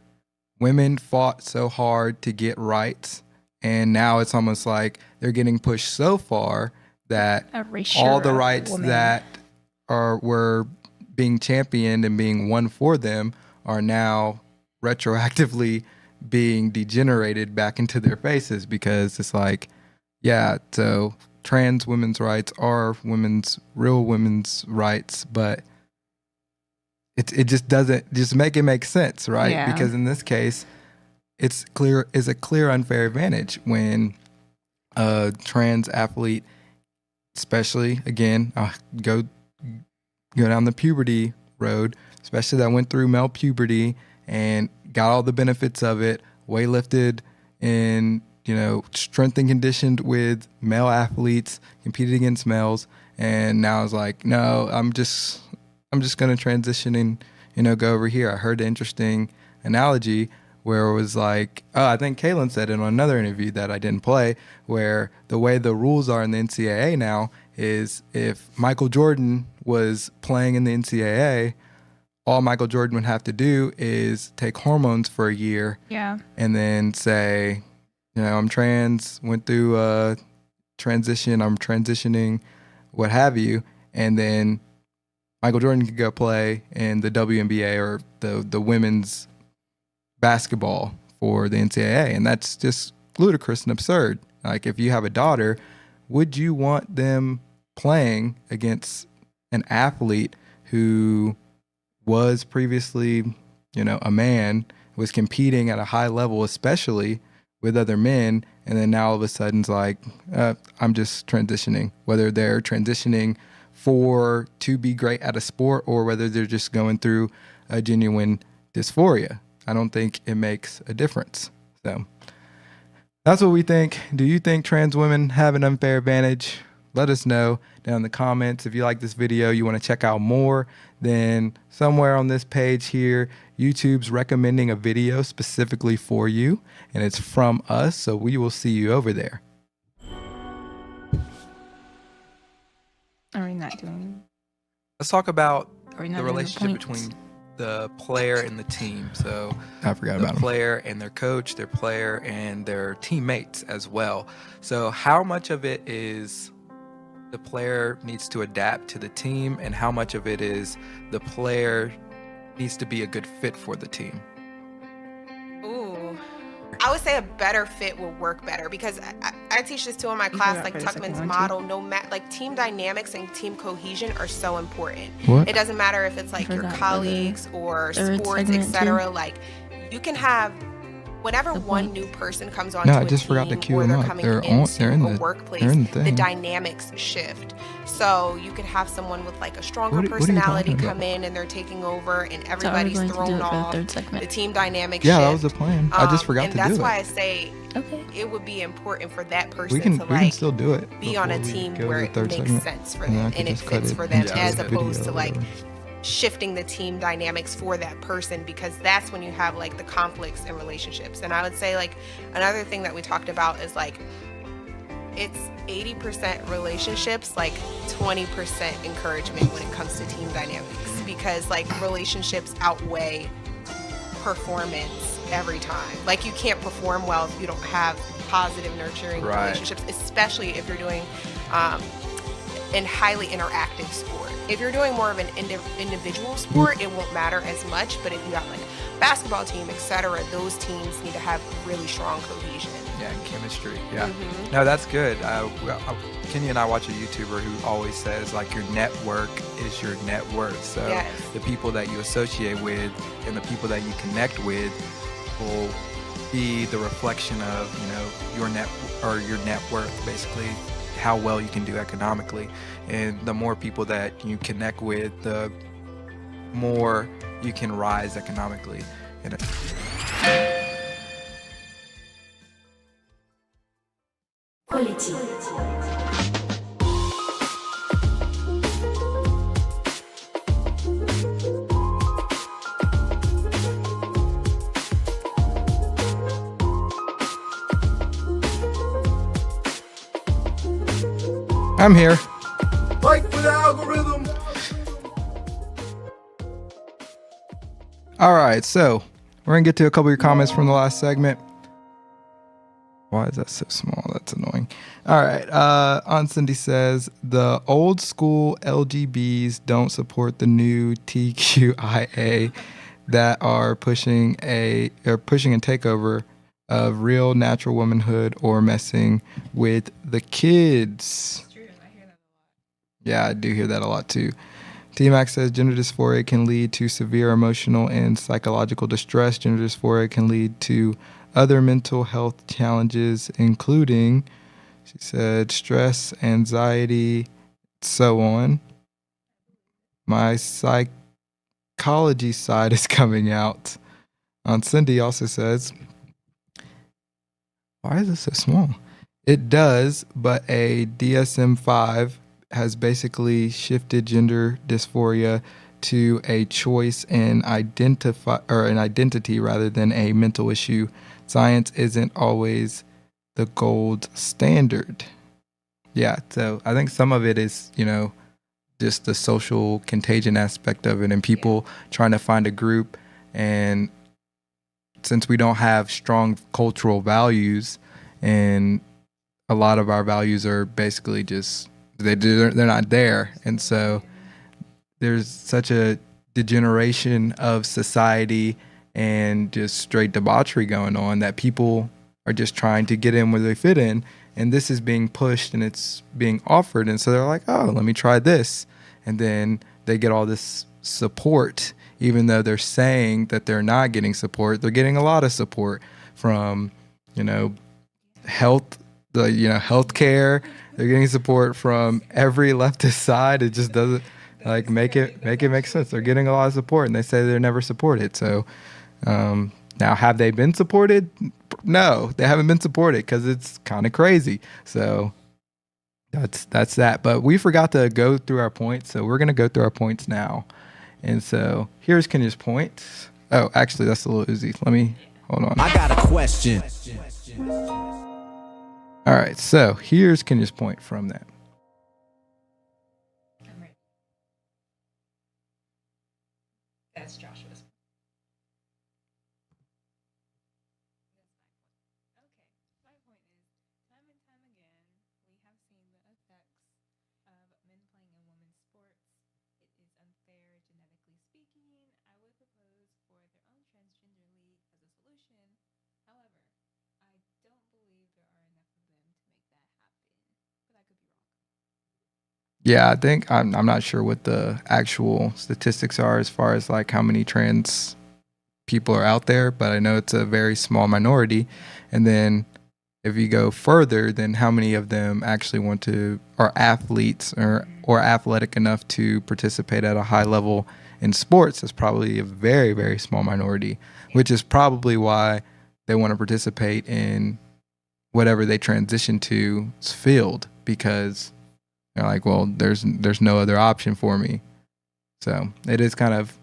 A: women fought so hard to get rights. And now it's almost like they're getting pushed so far that all the rights that were being championed and being won for them are now retroactively being degenerated back into their faces, because it's like, so trans women's rights are real women's rights, but it just doesn't just make it make sense, right?
B: Yeah.
A: Because in this case, it's a clear unfair advantage when a trans athlete, especially again, go down the puberty road, especially that went through male puberty and got all the benefits of it, weightlifted and, strength and conditioned with male athletes, competed against males, and now it's like, no, I'm just going to transition go over here. I heard an interesting analogy where it was like, I think Kaylin said it on another interview that I didn't play, where the way the rules are in the NCAA now is if Michael Jordan was playing in the NCAA, all Michael Jordan would have to do is take hormones for a year.
B: Yeah.
A: And then say, I'm trans, went through a transition, I'm transitioning, what have you. And then Michael Jordan could go play in the WNBA or the women's basketball for the NCAA. And that's just ludicrous and absurd. Like, if you have a daughter, would you want them playing against an athlete who was previously, a man, was competing at a high level, especially with other men, and then now all of a sudden it's like, I'm just transitioning, whether they're transitioning to be great at a sport or whether they're just going through a genuine dysphoria. I don't think it makes a difference. So that's what we think. Do you think trans women have an unfair advantage? Let us know down in the comments. If you like this video, you want to check out more, then somewhere on this page here, YouTube's recommending a video specifically for you, and it's from us, so we will see you over there.
B: Are we not doing?
A: Let's talk about
B: Are we not
A: the
B: doing
A: relationship
B: points?
A: between the player and the team. So
I: I forgot
A: the
I: about him.
A: player and their coach, their player and their teammates as well. So how much of it is the player needs to adapt to the team, and how much of it is the player needs to be a good fit for the team?
J: Ooh. I would say a better fit will work better because I teach this too in my class,
B: forgot
J: like
B: for the second
J: Tuckman's
B: one,
J: model. Like team dynamics and team cohesion are so important.
A: What?
J: It doesn't matter if it's like your
B: forgot for the
J: colleagues or
B: third
J: sports,
B: segment,
J: etc. Like you can have whenever
B: The
J: one
B: point.
J: new person comes on
A: No,
J: to
A: I
J: a
A: just forgot to
J: team
A: cue
J: or
A: them
J: they're
A: up.
J: coming
A: They're
J: into
A: in
J: a
A: the
J: workplace,
A: thing.
J: the dynamics shift. So you could have someone with like a stronger
A: What are you
J: personality
A: talking
J: come
A: about?
J: in and they're taking over and
B: So are we
J: everybody's
B: going to do
J: thrown
B: it for the
J: off.
B: third segment?
J: The team dynamics
A: Yeah,
J: shift.
A: that was the plan. I just forgot
J: and
A: to
J: that's
A: do
J: why
A: it.
J: I say
B: Okay.
J: it would be important for that person
A: We can
J: to like
A: still do it.
J: be on a
A: before we
J: team
A: go to
J: where
A: the
J: it
A: third
J: makes
A: segment.
J: sense for
A: And then I
J: them
A: can
J: and it
A: just cut
J: fits
A: it
J: for them
A: into
J: as
A: the
J: opposed
A: video
J: to
A: or
J: like
A: whatever.
J: shifting the team dynamics for that person, because that's when you have like the conflicts in relationships. And I would say like another thing that we talked about is like it's 80% relationships, like 20% encouragement when it comes to team dynamics, because like relationships outweigh performance every time. Like you can't perform well if you don't have positive nurturing
A: Right.
J: relationships, especially if you're doing in highly interactive sport. If you're doing more of an individual sport, it won't matter as much, but if you got like basketball team, etc., those teams need to have really strong cohesion.
A: Yeah, and chemistry. Yeah.
J: Mhm.
A: No, that's good. Kenny and I watch a YouTuber who always says like your network is your net worth. So
J: Yes.
A: the people that you associate with and the people that you connect with will be the reflection of, your net worth, basically how well you can do economically. And the more people that you connect with, the more you can rise economically. And
E: Quality.
A: I'm here.
D: Fight for the algorithm.
A: All right, so we're gonna get to a couple of your comments from the last segment. Why is that so small? That's annoying. All right, Aunt Cindy says the old school LGBs don't support the new TQIA that are pushing a takeover of real natural womanhood or messing with the kids. Yeah, I do hear that a lot too. T-Max says gender dysphoria can lead to severe emotional and psychological distress. Gender dysphoria can lead to other mental health challenges, including, she said, stress, anxiety, so on. My psychology side is coming out. Aunt Cindy also says, why is this so small? It does, but a DSM-5 has basically shifted gender dysphoria to a choice and identify or an identity rather than a mental issue. Science isn't always the gold standard. Yeah, so I think some of it is, just the social contagion aspect of it and people trying to find a group. And since we don't have strong cultural values and a lot of our values are basically just, they're not there. And so there's such a degeneration of society and just straight debauchery going on that people are just trying to get in where they fit in. And this is being pushed and it's being offered. And so they're like, oh, let me try this. And then they get all this support, even though they're saying that they're not getting support. They're getting a lot of support from, healthcare. They're getting support from every leftist side. It just doesn't make it make sense. They're getting a lot of support and they say they're never supported. So now, have they been supported? No, they haven't been supported because it's kind of crazy. So that's that. But we forgot to go through our points, so we're going to go through our points now. And so here's Kenya's point. Oh, actually, that's a little easy. Let me, hold on.
I: I got a question.
A: All right, so here's Kenya's point from that.
B: That's Joshua's.
A: Yeah, I think I'm not sure what the actual statistics are as far as like how many trans people are out there, but I know it's a very small minority. And then if you go further, then how many of them actually are athletes or athletic enough to participate at a high level in sports is probably a very, very small minority, which is probably why they want to participate in whatever they transition to field, because they're like, well, there's no other option for me. So it is kind of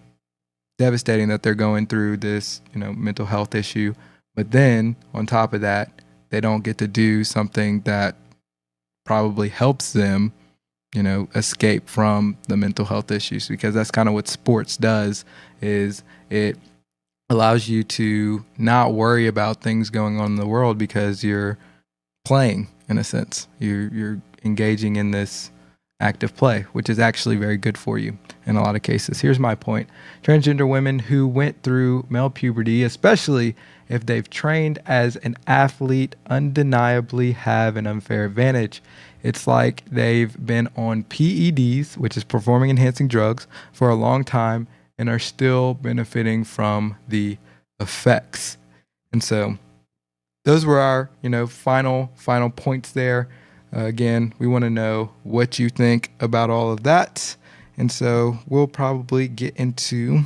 A: devastating that they're going through this, mental health issue. But then on top of that, they don't get to do something that probably helps them, escape from the mental health issues, because that's kind of what sports does, is it allows you to not worry about things going on in the world because you're playing, in a sense. You're engaging in this active play, which is actually very good for you in a lot of cases. Here's my point. Transgender women who went through male puberty, especially if they've trained as an athlete, undeniably have an unfair advantage. It's like they've been on PEDs, which is performing enhancing drugs, for a long time and are still benefiting from the effects. And so those were our, final points there. Again, we want to know what you think about all of that. And so we'll probably get into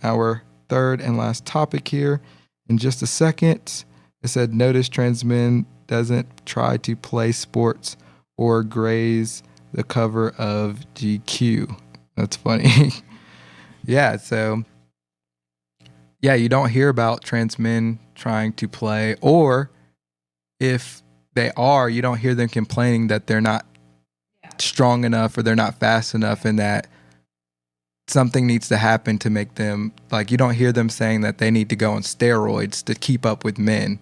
A: our third and last topic here in just a second. It said, notice trans men doesn't try to play sports or graze the cover of GQ. That's funny. Yeah, so yeah, you don't hear about trans men trying to play, or if they are, you don't hear them complaining that they're not strong enough or they're not fast enough, and that something needs to happen to make them, like, you don't hear them saying that they need to go on steroids to keep up with men.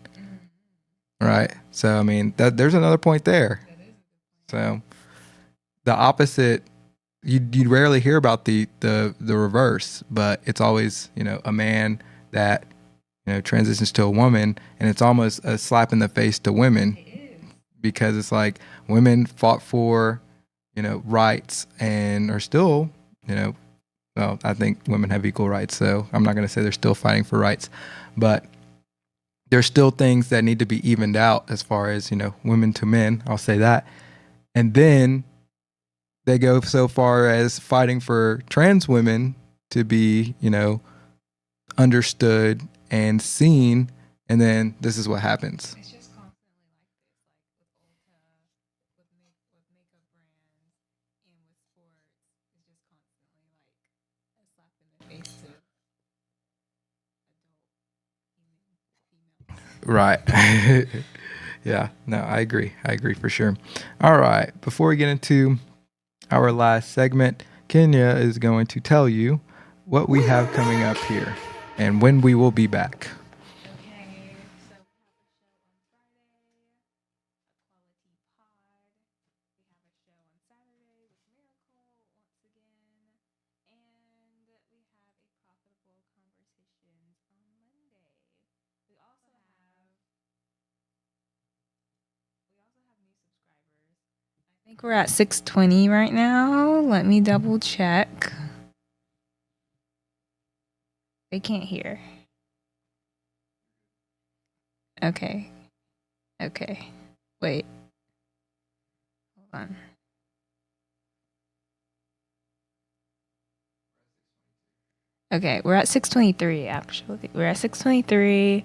A: Right? So, I mean, there's another point there. So the opposite, you rarely hear about the reverse, but it's always, a man that, transitions to a woman, and it's almost a slap in the face to women, because it's like women fought for, rights and are still, well, I think women have equal rights, so I'm not going to say they're still fighting for rights, but there's still things that need to be evened out as far as, women to men, I'll say that. And then they go so far as fighting for trans women to be, understood and seen, and then this is what happens.
B: It's just constantly like this, like with Ulta, with makeup brands, and with sports. It's just constantly like a
A: Right. Yeah, no, I agree. I agree for sure. All right. Before we get into our last segment, Kenya is going to tell you what we have coming up here and when we will be back.
B: Okay, so we have a show on Friday, a quality pod. We have a show on Saturday with Miracle once again, and we have a profitable conversations on Monday. We also have new subscribers. I think we're at 620 right now. Let me double check. They can't hear. Okay. Okay. Wait. Hold on. Okay, we're at 623 actually. We're at 623.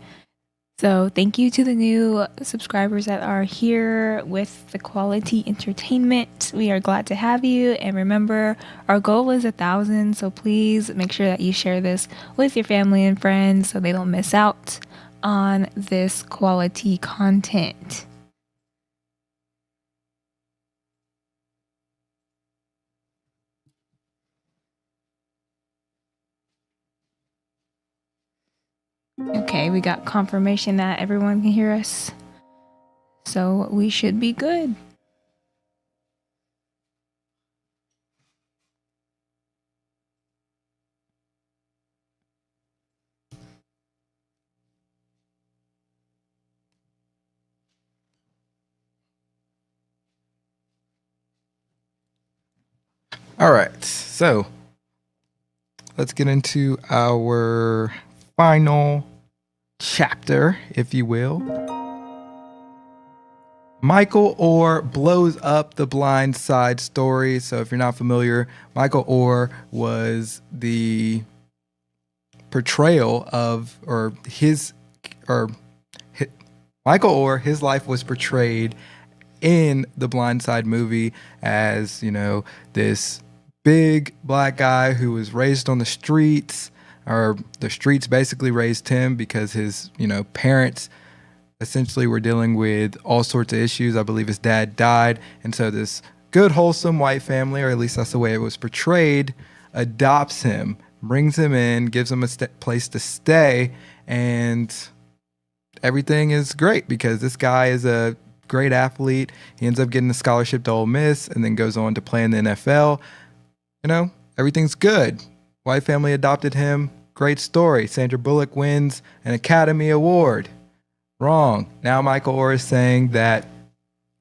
B: So thank you to the new subscribers that are here with the quality entertainment. We are glad to have you. And remember, our goal is 1,000. So please make sure that you share this with your family and friends so they don't miss out on this quality content. Okay, we got confirmation that everyone can hear us. So we should be good.
A: All right. So let's get into our final chapter, if you will. Michael Oher blows up the Blind Side story. So if you're not familiar, Michael Oher was the portrayal of, Michael Oher, his life was portrayed in the Blind Side movie as, this big black guy who was raised on the streets, or the streets basically raised him because his, parents essentially were dealing with all sorts of issues. I believe his dad died. And so this good, wholesome white family, or at least that's the way it was portrayed, adopts him, brings him in, gives him a place to stay. And everything is great because this guy is a great athlete. He ends up getting a scholarship to Ole Miss and then goes on to play in the NFL. Everything's good. White family adopted him. Great story. Sandra Bullock wins an Academy Award. Wrong. Now Michael Oher is saying that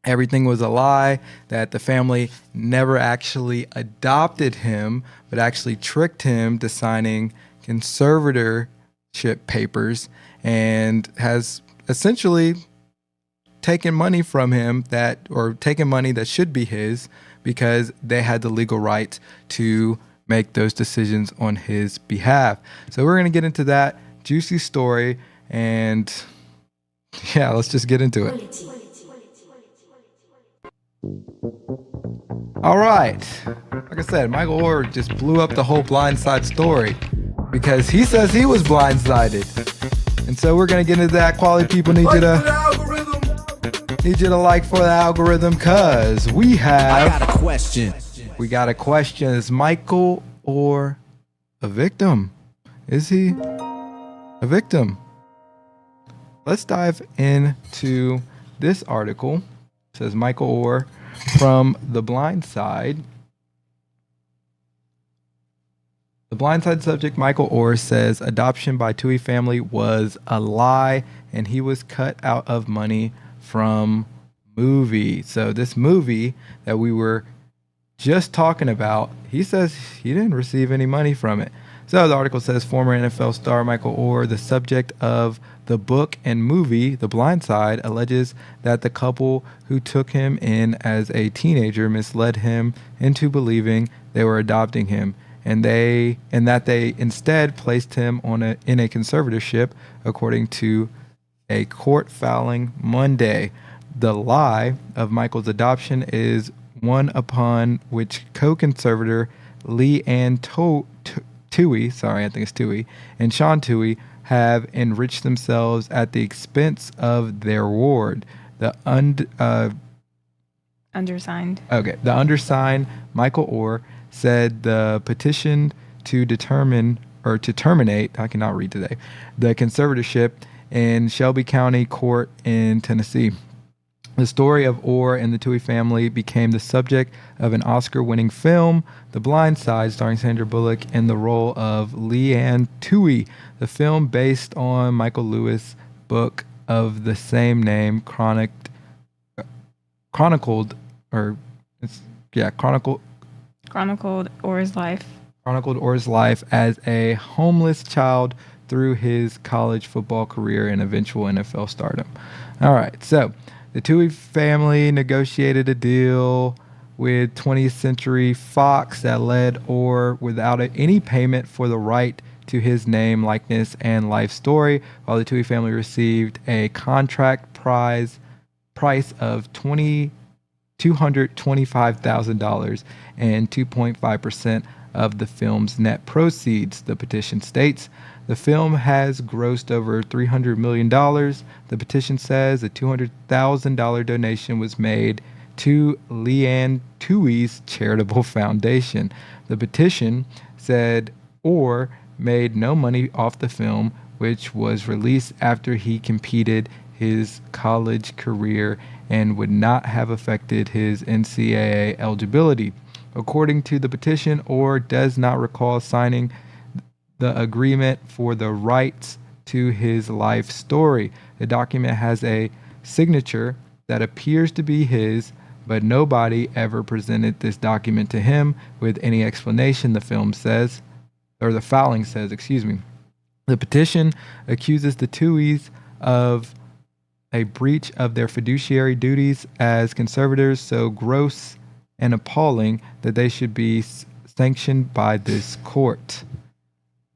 A: everything was a lie, that the family never actually adopted him, but actually tricked him to signing conservatorship papers and has essentially taken money from him taken money that should be his because they had the legal right to make those decisions on his behalf. So we're going to get into that juicy story and yeah, let's just get into it. All right. Like I said, Michael Oher just blew up the whole Blind Side story because he says he was blindsided. And so we're going to get into that. Quality people need you to like for the algorithm because I got a question. We got a question. Is Michael Oher a victim? Is he a victim? Let's dive into this article. It says Michael Oher from The Blind Side. The Blind Side subject, Michael Oher, says adoption by Tui family was a lie and he was cut out of money from movie. So this movie that we were just talking about, he says he didn't receive any money from it. So the article says former NFL star Michael Oher, the subject of the book and movie The Blind Side, alleges that the couple who took him in as a teenager misled him into believing they were adopting him, and that they instead placed him in a conservatorship, according to a court filing Monday. The lie of Michael's adoption is one upon which co-conservator Lee Ann Toohey, sorry, I think it's Toohey, and Sean Toohey have enriched themselves at the expense of their ward. The
B: Undersigned.
A: the undersigned Michael Oher said the petition to terminate, I cannot read today, the conservatorship in Shelby County Court in Tennessee. The story of Oher and the Toohey family became the subject of an Oscar-winning film, The Blind Side, starring Sandra Bullock in the role of Leanne Toohey. The film, based on Michael Lewis' book of the same name, chronicled Oher's life as a homeless child through his college football career and eventual NFL stardom. All right, so the Toohey family negotiated a deal with 20th Century Fox that led Oher without any payment for the right to his name, likeness, and life story, while the Toohey family received a contract price of $225,000 and 2.5% of the film's net proceeds. The petition states the film has grossed over $300 million. The petition says a $200,000 donation was made to Leanne Toohey's charitable foundation. The petition said Oher made no money off the film, which was released after he completed his college career and would not have affected his NCAA eligibility. According to the petition, Oher does not recall signing the agreement for the rights to his life story. The document has a signature that appears to be his, but nobody ever presented this document to him with any explanation, the filing says, The petition accuses the Tooheys of a breach of their fiduciary duties as conservators so gross and appalling that they should be sanctioned by this court.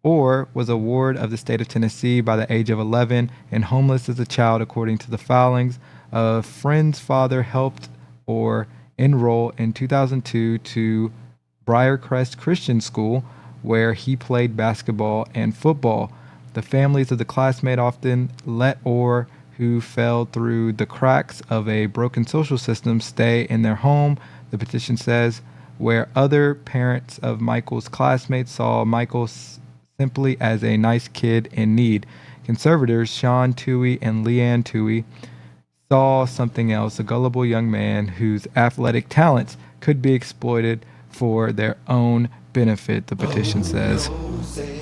A: Oher was a ward of the state of Tennessee by the age of 11 and homeless as a child, according to the filings. A friend's father helped Oher enroll in 2002 to Briarcrest Christian School, where he played basketball and football. The families of the classmates often let Oher, who fell through the cracks of a broken social system, stay in their home, the petition says, where other parents of Michael's classmates saw Michael simply as a nice kid in need. Conservators Sean Toohey and Leanne Toohey saw something else, a gullible young man whose athletic talents could be exploited for their own benefit, the petition says.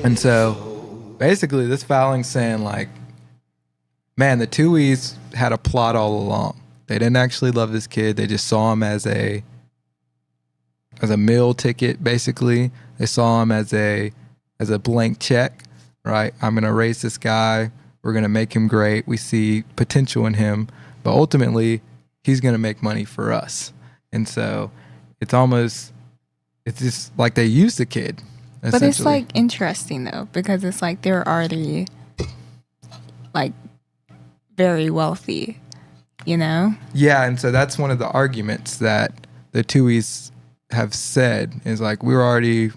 A: And so basically this filing saying like, man, the Tooheys had a plot all along. They didn't actually love this kid. They just saw him as a meal ticket, basically. They saw him as a blank check, right? I'm going to raise this guy. We're going to make him great. We see potential in him, but ultimately he's going to make money for us. And so it's just like they used the kid.
B: But it's like interesting though, because it's like they're already like very wealthy, you know?
A: Yeah, and so that's one of the arguments that the Tooheys have said is like, we're already,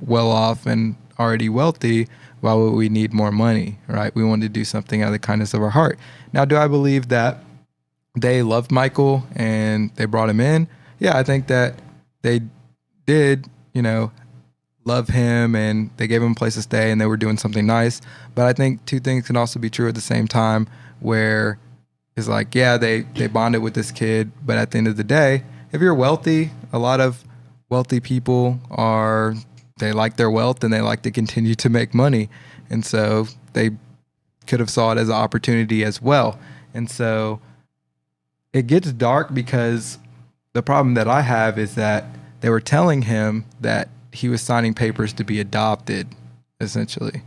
A: well off and already wealthy. Why would we need more money, right? We wanted to do something out of the kindness of our heart. Now, do I believe that they loved Michael and they brought him in? Yeah, I think that they did, love him and they gave him a place to stay and they were doing something nice. But I think two things can also be true at the same time, where it's like, yeah, they bonded with this kid, but at the end of the day, if you're wealthy, a lot of wealthy people they like their wealth and they like to continue to make money. And so they could have saw it as an opportunity as well. And so it gets dark because the problem that I have is that they were telling him that he was signing papers to be adopted, essentially.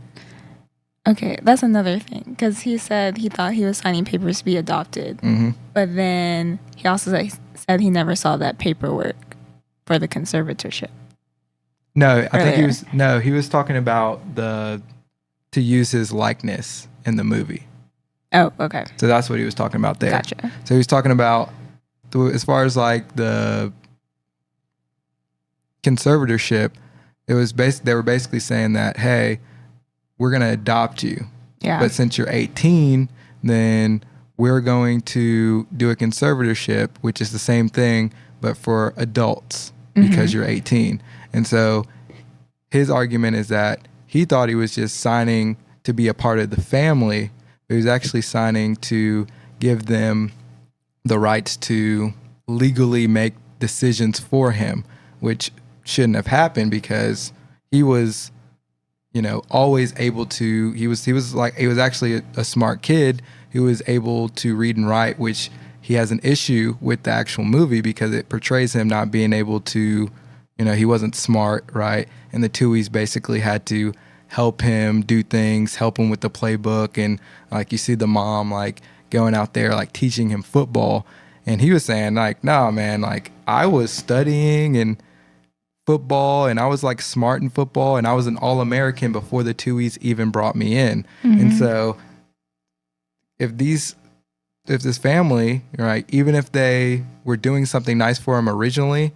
B: Okay, that's another thing, because he said he thought he was signing papers to be adopted. Mm-hmm. But then he also said he never saw that paperwork for the conservatorship.
A: No, I think he was talking about to use his likeness in the movie.
B: Oh, okay.
A: So that's what he was talking about there.
B: Gotcha.
A: So he was talking about, as far as like the conservatorship, It was they were basically saying that, hey, we're going to adopt you.
B: Yeah.
A: But since you're 18, then we're going to do a conservatorship, which is the same thing, but for adults because you're 18. And so his argument is that he thought he was just signing to be a part of the family, but he was actually signing to give them the rights to legally make decisions for him, which shouldn't have happened because he was, always able to, he was actually a smart kid who was able to read and write, which he has an issue with the actual movie because it portrays him not being able to, he wasn't smart, right? And the Tuohys basically had to help him do things, help him with the playbook. And like you see the mom like going out there, like teaching him football. And he was saying like, no, man, like I was studying and football and I was like smart in football and I was an All-American before the Tuohys even brought me in. And so if this family, right, even if they were doing something nice for him originally,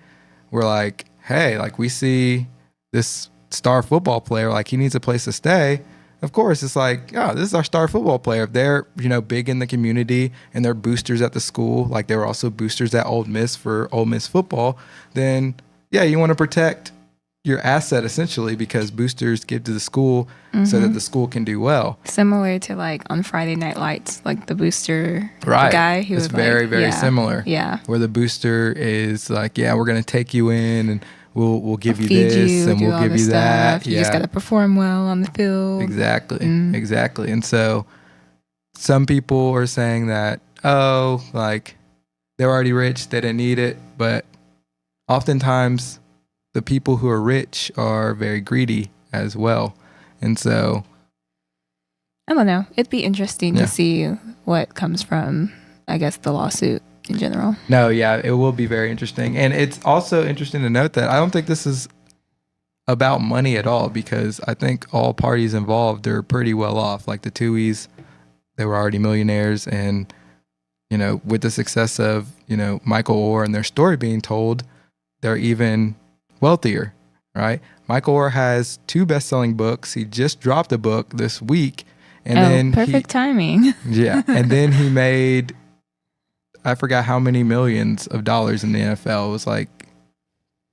A: we're like, hey, like we see this star football player, like he needs a place to stay. Of course, it's like, oh, this is our star football player. If they're, big in the community and they're boosters at the school, like they were also boosters at Ole Miss for Ole Miss football, then yeah, you want to protect your asset essentially because boosters give to the school so that the school can do well.
B: Similar to like on Friday Night Lights, like the booster
A: right.
B: guy who
A: it's
B: was
A: very, very similar.
B: Yeah.
A: Where the booster is like, yeah, we're going to take you in and we'll give you
B: feed
A: this and we'll give you that.
B: You just got to perform well on the field.
A: Exactly. Exactly. And so some people are saying that, oh, like they're already rich, they didn't need it. But oftentimes the people who are rich are very greedy as well. And so
B: I don't know. It'd be interesting to see what comes from, I guess, the lawsuit in general.
A: No, yeah, it will be very interesting. And it's also interesting to note that I don't think this is about money at all because I think all parties involved are pretty well off. Like the Tuohys, they were already millionaires. And, with the success of, Michael Oher and their story being told, they're even wealthier, right? Michael Oher has 2 best-selling books. He just dropped a book this week. And then
B: perfect timing.
A: Yeah. And then he made, I forgot how many millions of dollars in the NFL. It was like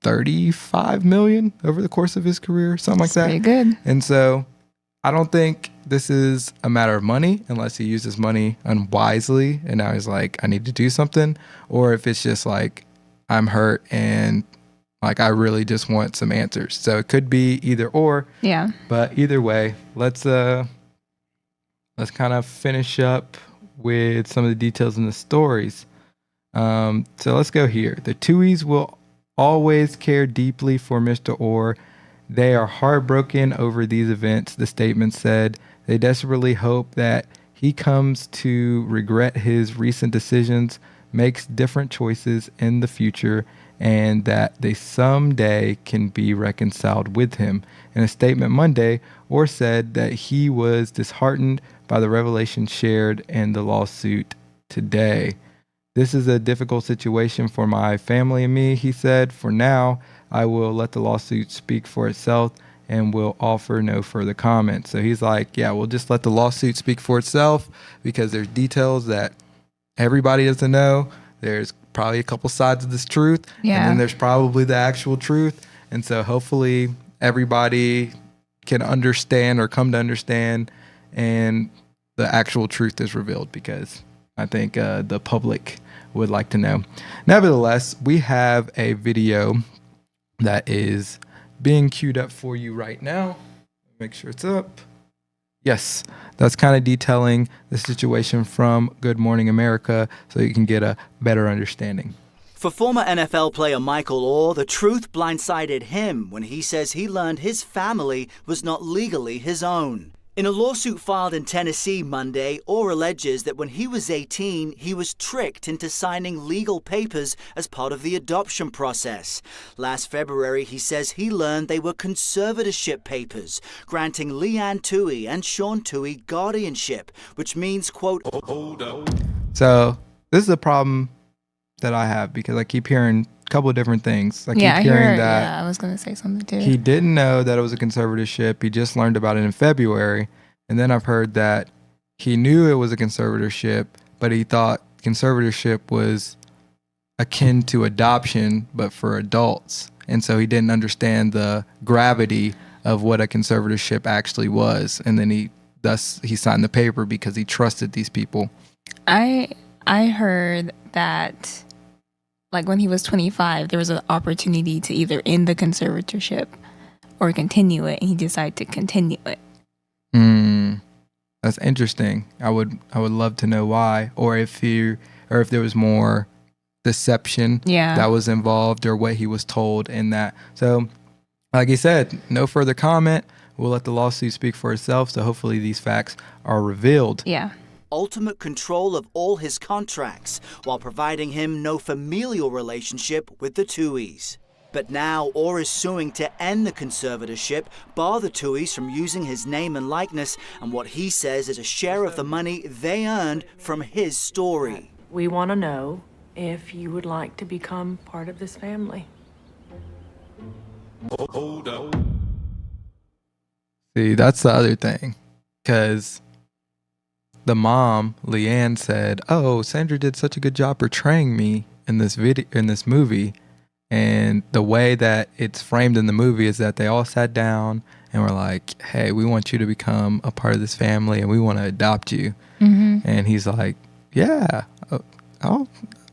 A: 35 million over the course of his career, something like that.
B: Pretty good.
A: And so I don't think this is a matter of money unless he uses money unwisely and now he's like, I need to do something. Or if it's just like, I'm hurt and like I really just want some answers. So it could be either or.
B: Yeah.
A: But either way, let's kind of finish up with some of the details in the stories. So let's go here. The Tuohys will always care deeply for Mr. Oher. They are heartbroken over these events, the statement said. They desperately hope that he comes to regret his recent decisions, makes different choices in the future, and that they someday can be reconciled with him. In a statement Monday, Oher said that he was disheartened by the revelation shared in the lawsuit today. This is a difficult situation for my family and me, he said. For now, I will let the lawsuit speak for itself and will offer no further comment. So he's like, yeah, we'll just let the lawsuit speak for itself because there's details that everybody doesn't know. There's probably a couple sides of this truth.
B: Yeah.
A: And then there's probably the actual truth. And so hopefully everybody can understand or come to understand and the actual truth is revealed because I think the public would like to know. Nevertheless, we have a video that is being queued up for you right now. Make sure it's up. Yes, that's kind of detailing the situation from Good Morning America so you can get a better understanding.
I: For former NFL player Michael Oher, the truth blindsided him when he says he learned his family was not legally his own. In a lawsuit filed in Tennessee Monday, Oher alleges that when he was 18, he was tricked into signing legal papers as part of the adoption process. Last February, he says he learned they were conservatorship papers, granting Leanne Tuohy and Sean Tuohy guardianship, which means, quote, hold up.
A: So this is a problem that I have because I keep hearing couple of different things. I
B: Yeah, I
A: keep hearing
B: heard.
A: that
B: Yeah, I was gonna say something too.
A: he didn't know that it was a conservatorship. He just learned about it in February. And then I've heard that he knew it was a conservatorship, but he thought conservatorship was akin to adoption, but for adults. And so he didn't understand the gravity of what a conservatorship actually was. And then he signed the paper because he trusted these people.
B: I heard that, like, when he was 25, there was an opportunity to either end the conservatorship or continue it, and he decided to continue it.
A: That's interesting. I would love to know why, or if there was more deception that was involved, or what he was told in that. So, like he said, no further comment. We'll let the lawsuit speak for itself. So hopefully these facts are revealed.
B: Yeah.
I: Ultimate control of all his contracts, while providing him no familial relationship with the Tuohys. But now Oher is suing to end the conservatorship, bar the Tuohys from using his name and likeness, and what he says is a share of the money they earned from his story.
K: We want to know if you would like to become part of this family.
F: Hold up.
A: See, that's the other thing, because the mom, Leanne, said, "Oh, Sandra did such a good job portraying me in this movie." And the way that it's framed in the movie is that they all sat down and were like, "Hey, we want you to become a part of this family, and we want to adopt you." And he's like, "Yeah, I'll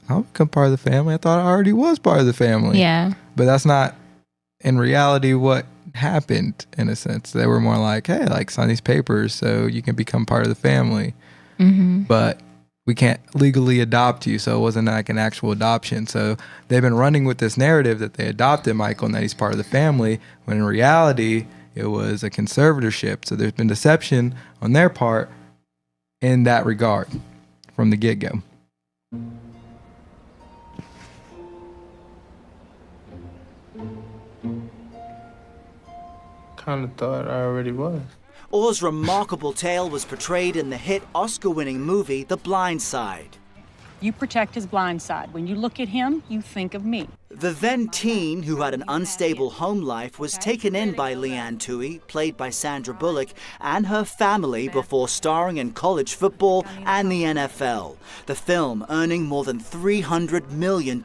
A: become part of the family. I thought I already was part of the family."
B: Yeah.
A: But that's not in reality what happened. In a sense, they were more like, "Hey, like, sign these papers so you can become part of the family." But we can't legally adopt you, so it wasn't like an actual adoption. So they've been running with this narrative that they adopted Michael and that he's part of the family, when in reality it was a conservatorship. So there's been deception on their part in that regard from the get-go.
L: Kind of thought I already was.
I: Oher's remarkable tale was portrayed in the hit Oscar-winning movie The Blind Side.
M: You protect his blind side. When you look at him, you think of me.
I: The then teen, who had an unstable home life, was taken in by Leanne Tuohy, played by Sandra Bullock, and her family before starring in college football and the NFL. The film earning more than $300 million.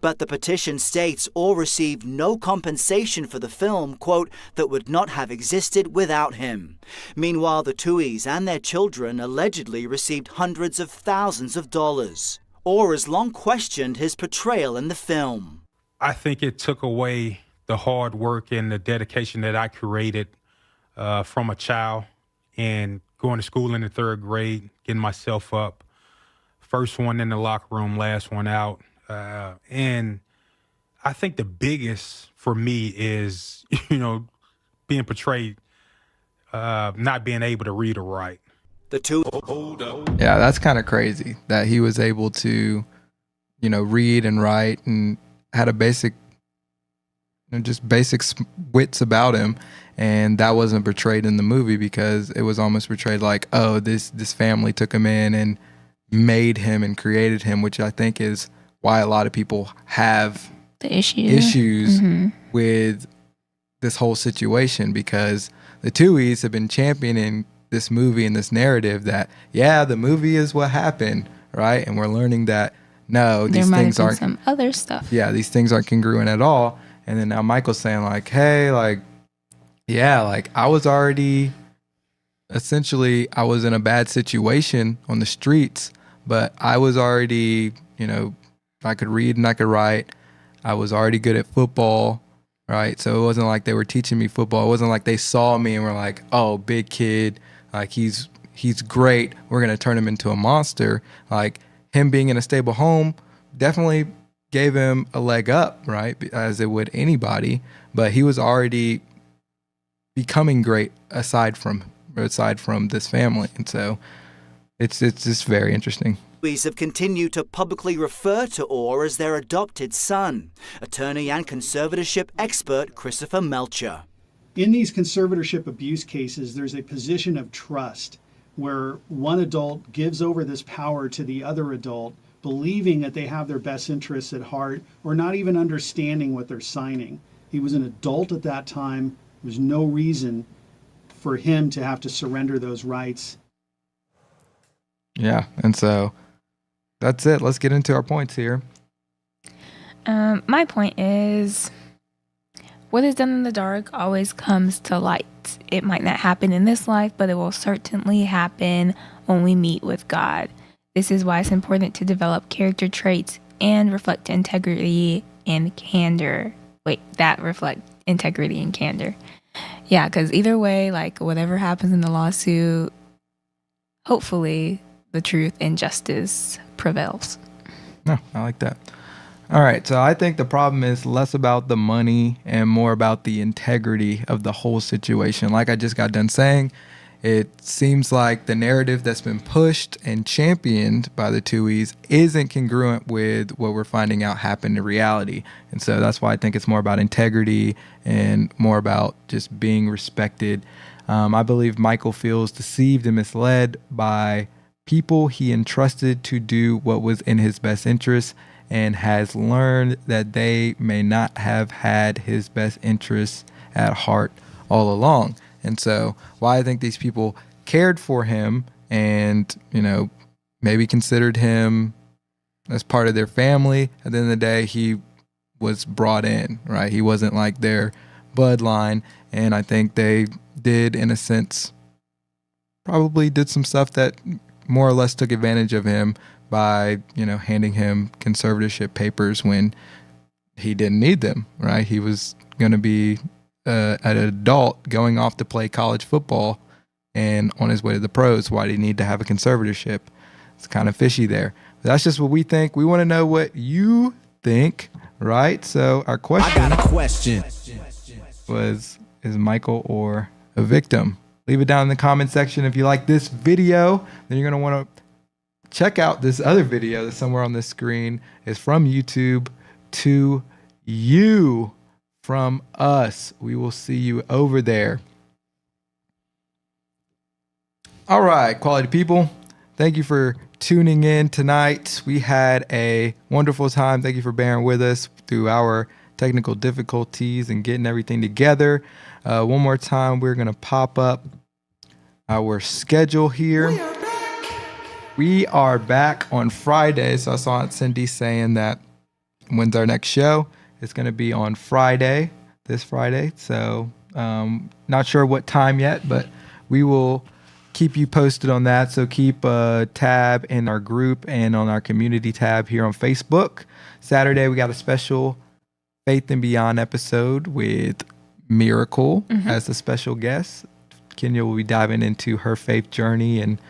I: But the petition states Oher received no compensation for the film, quote, that would not have existed without him. Meanwhile, the Tuohys and their children allegedly received hundreds of thousands of dollars. Oher has long questioned his portrayal in the film.
N: I think it took away the hard work and the dedication that I created from a child, and going to school in the 3rd grade, getting myself up. First one in the locker room, last one out. And I think the biggest for me is, being portrayed, not being able to read or write.
A: Yeah, that's kind of crazy that he was able to, read and write and had a basic, just basic wits about him. And that wasn't portrayed in the movie, because it was almost portrayed like, oh, this family took him in and made him and created him, which I think is why a lot of people have
B: the issues
A: with this whole situation, because the Tuohys have been championing this movie and this narrative that, yeah, the movie is what happened, right? And we're learning that, no, these things aren't
B: some other stuff.
A: Yeah, these things aren't congruent at all. And then now Michael's saying like, hey, like, yeah, like I was already, essentially, I was in a bad situation on the streets, but I was already, I could read and I could write. I was already good at football, right? So it wasn't like they were teaching me football. It wasn't like they saw me and were like, oh, big kid, like he's great. We're going to turn him into a monster. Like him being in a stable home definitely gave him a leg up, right? As it would anybody. But he was already becoming great aside from this family. And so it's just very interesting.
I: Tuohys have continued to publicly refer to Oher as their adopted son. Attorney and conservatorship expert Christopher Melcher.
O: In these conservatorship abuse cases, there's a position of trust where one adult gives over this power to the other adult believing that they have their best interests at heart or not even understanding what they're signing. He was an adult at that time. There's no reason for him to have to surrender those rights.
A: Yeah, and so that's it. Let's get into our points here.
B: My point is, what is done in the dark always comes to light. It might not happen in this life, but it will certainly happen when we meet with God. This is why it's important to develop character traits and reflect integrity and candor. Reflect integrity and candor. Yeah, because either way, like whatever happens in the lawsuit, hopefully the truth and justice prevails.
A: No, I like that. All right, so I think the problem is less about the money and more about the integrity of the whole situation. Like I just got done saying, it seems like the narrative that's been pushed and championed by the Tuohys isn't congruent with what we're finding out happened in reality. And so that's why I think it's more about integrity and more about just being respected. I believe Michael feels deceived and misled by people he entrusted to do what was in his best interest, and has learned that they may not have had his best interests at heart all along. And so while I think these people cared for him and, maybe considered him as part of their family, at the end of the day, he was brought in, right? He wasn't like their bloodline. And I think they did, in a sense, probably did some stuff that more or less took advantage of him by, handing him conservatorship papers when he didn't need them, right? He was going to be an adult going off to play college football and on his way to the pros. Why did he need to have a conservatorship? It's kind of fishy there. But that's just what we think. We want to know what you think, right? So our question,
P: I got a question.
A: Is Michael Oher a victim? Leave it down in the comment section. If you like this video, then you're going to want to check out this other video that's somewhere on the screen. It's from YouTube to you from us. We will see you over there. All right, quality people. Thank you for tuning in tonight. We had a wonderful time. Thank you for bearing with us through our technical difficulties and getting everything together. One more time, we're going to pop up our schedule here. We are back on Friday. So I saw Cindy saying that when's our next show? It's going to be on Friday, this Friday. So not sure what time yet, but we will keep you posted on that. So keep a tab in our group and on our community tab here on Facebook. Saturday, we got a special Faith and Beyond episode with Miracle as a special guest. Kenya will be diving into her faith journey and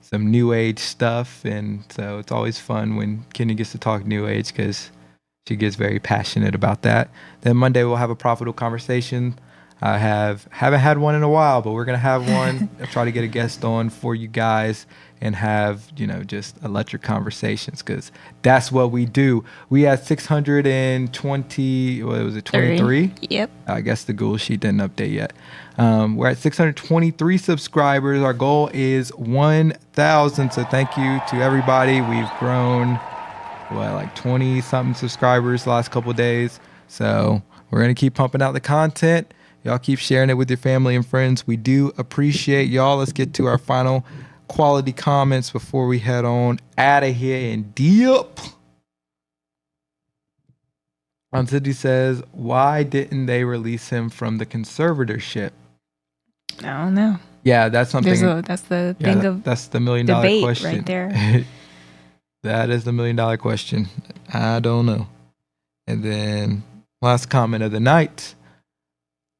A: some new age stuff. And so it's always fun when Kenya gets to talk new age because she gets very passionate about that. Then Monday we'll have a profitable conversation. I haven't had one in a while, but we're going to have one. I'll try to get a guest on for you guys and have, just electric conversations because that's what we do. We had 620, what was it, 23?
B: Yep.
A: I guess the Google sheet didn't update yet. We're at 623 subscribers. Our goal is 1,000. So thank you to everybody. We've grown, 20 something subscribers the last couple of days. So we're going to keep pumping out the content. Y'all keep sharing it with your family and friends. We do appreciate y'all. Let's get to our final quality comments before we head on out of here and dip. Cindy says, why didn't they release him from the conservatorship?
B: I don't know.
A: Yeah, that's something.
B: That's the thing of
A: that's the $1 million question
B: right there.
A: That is the $1 million question. I don't know. And then last comment of the night.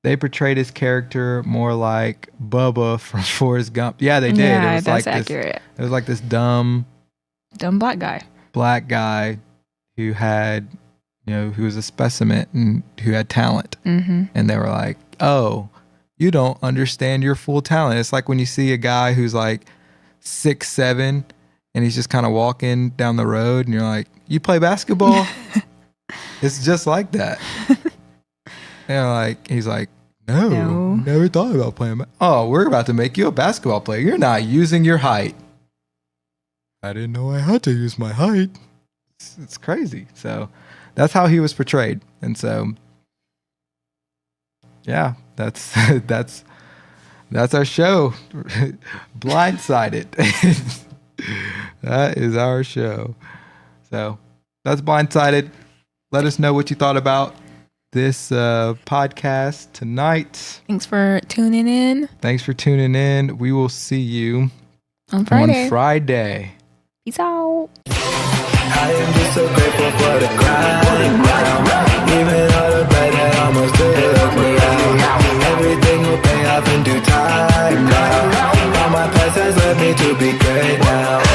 A: They portrayed his character more like Bubba from Forrest Gump. Yeah, they did.
B: Yeah,
A: it was
B: that's
A: like
B: accurate.
A: It was like this dumb
B: black guy
A: who had, who was a specimen and who had talent.
B: Mm-hmm.
A: And they were like, oh, you don't understand your full talent. It's like when you see a guy who's like 6'7" and he's just kind of walking down the road and you're like, you play basketball? It's just like that. And he's like, no, never thought about playing. Oh, we're about to make you a basketball player. You're not using your height. I didn't know I had to use my height. it's crazy. So that's how he was portrayed. And so, yeah, that's our show. Blindsided. That is our show. So that's Blindsided. Let us know what you thought about this podcast tonight.
B: Thanks for tuning in.
A: We will see you
B: on Friday. Peace out.
P: I am just so grateful for the grind now. Even all the bad that almost took me out. Everything will pay off in due time now. All my past has led me to be great now.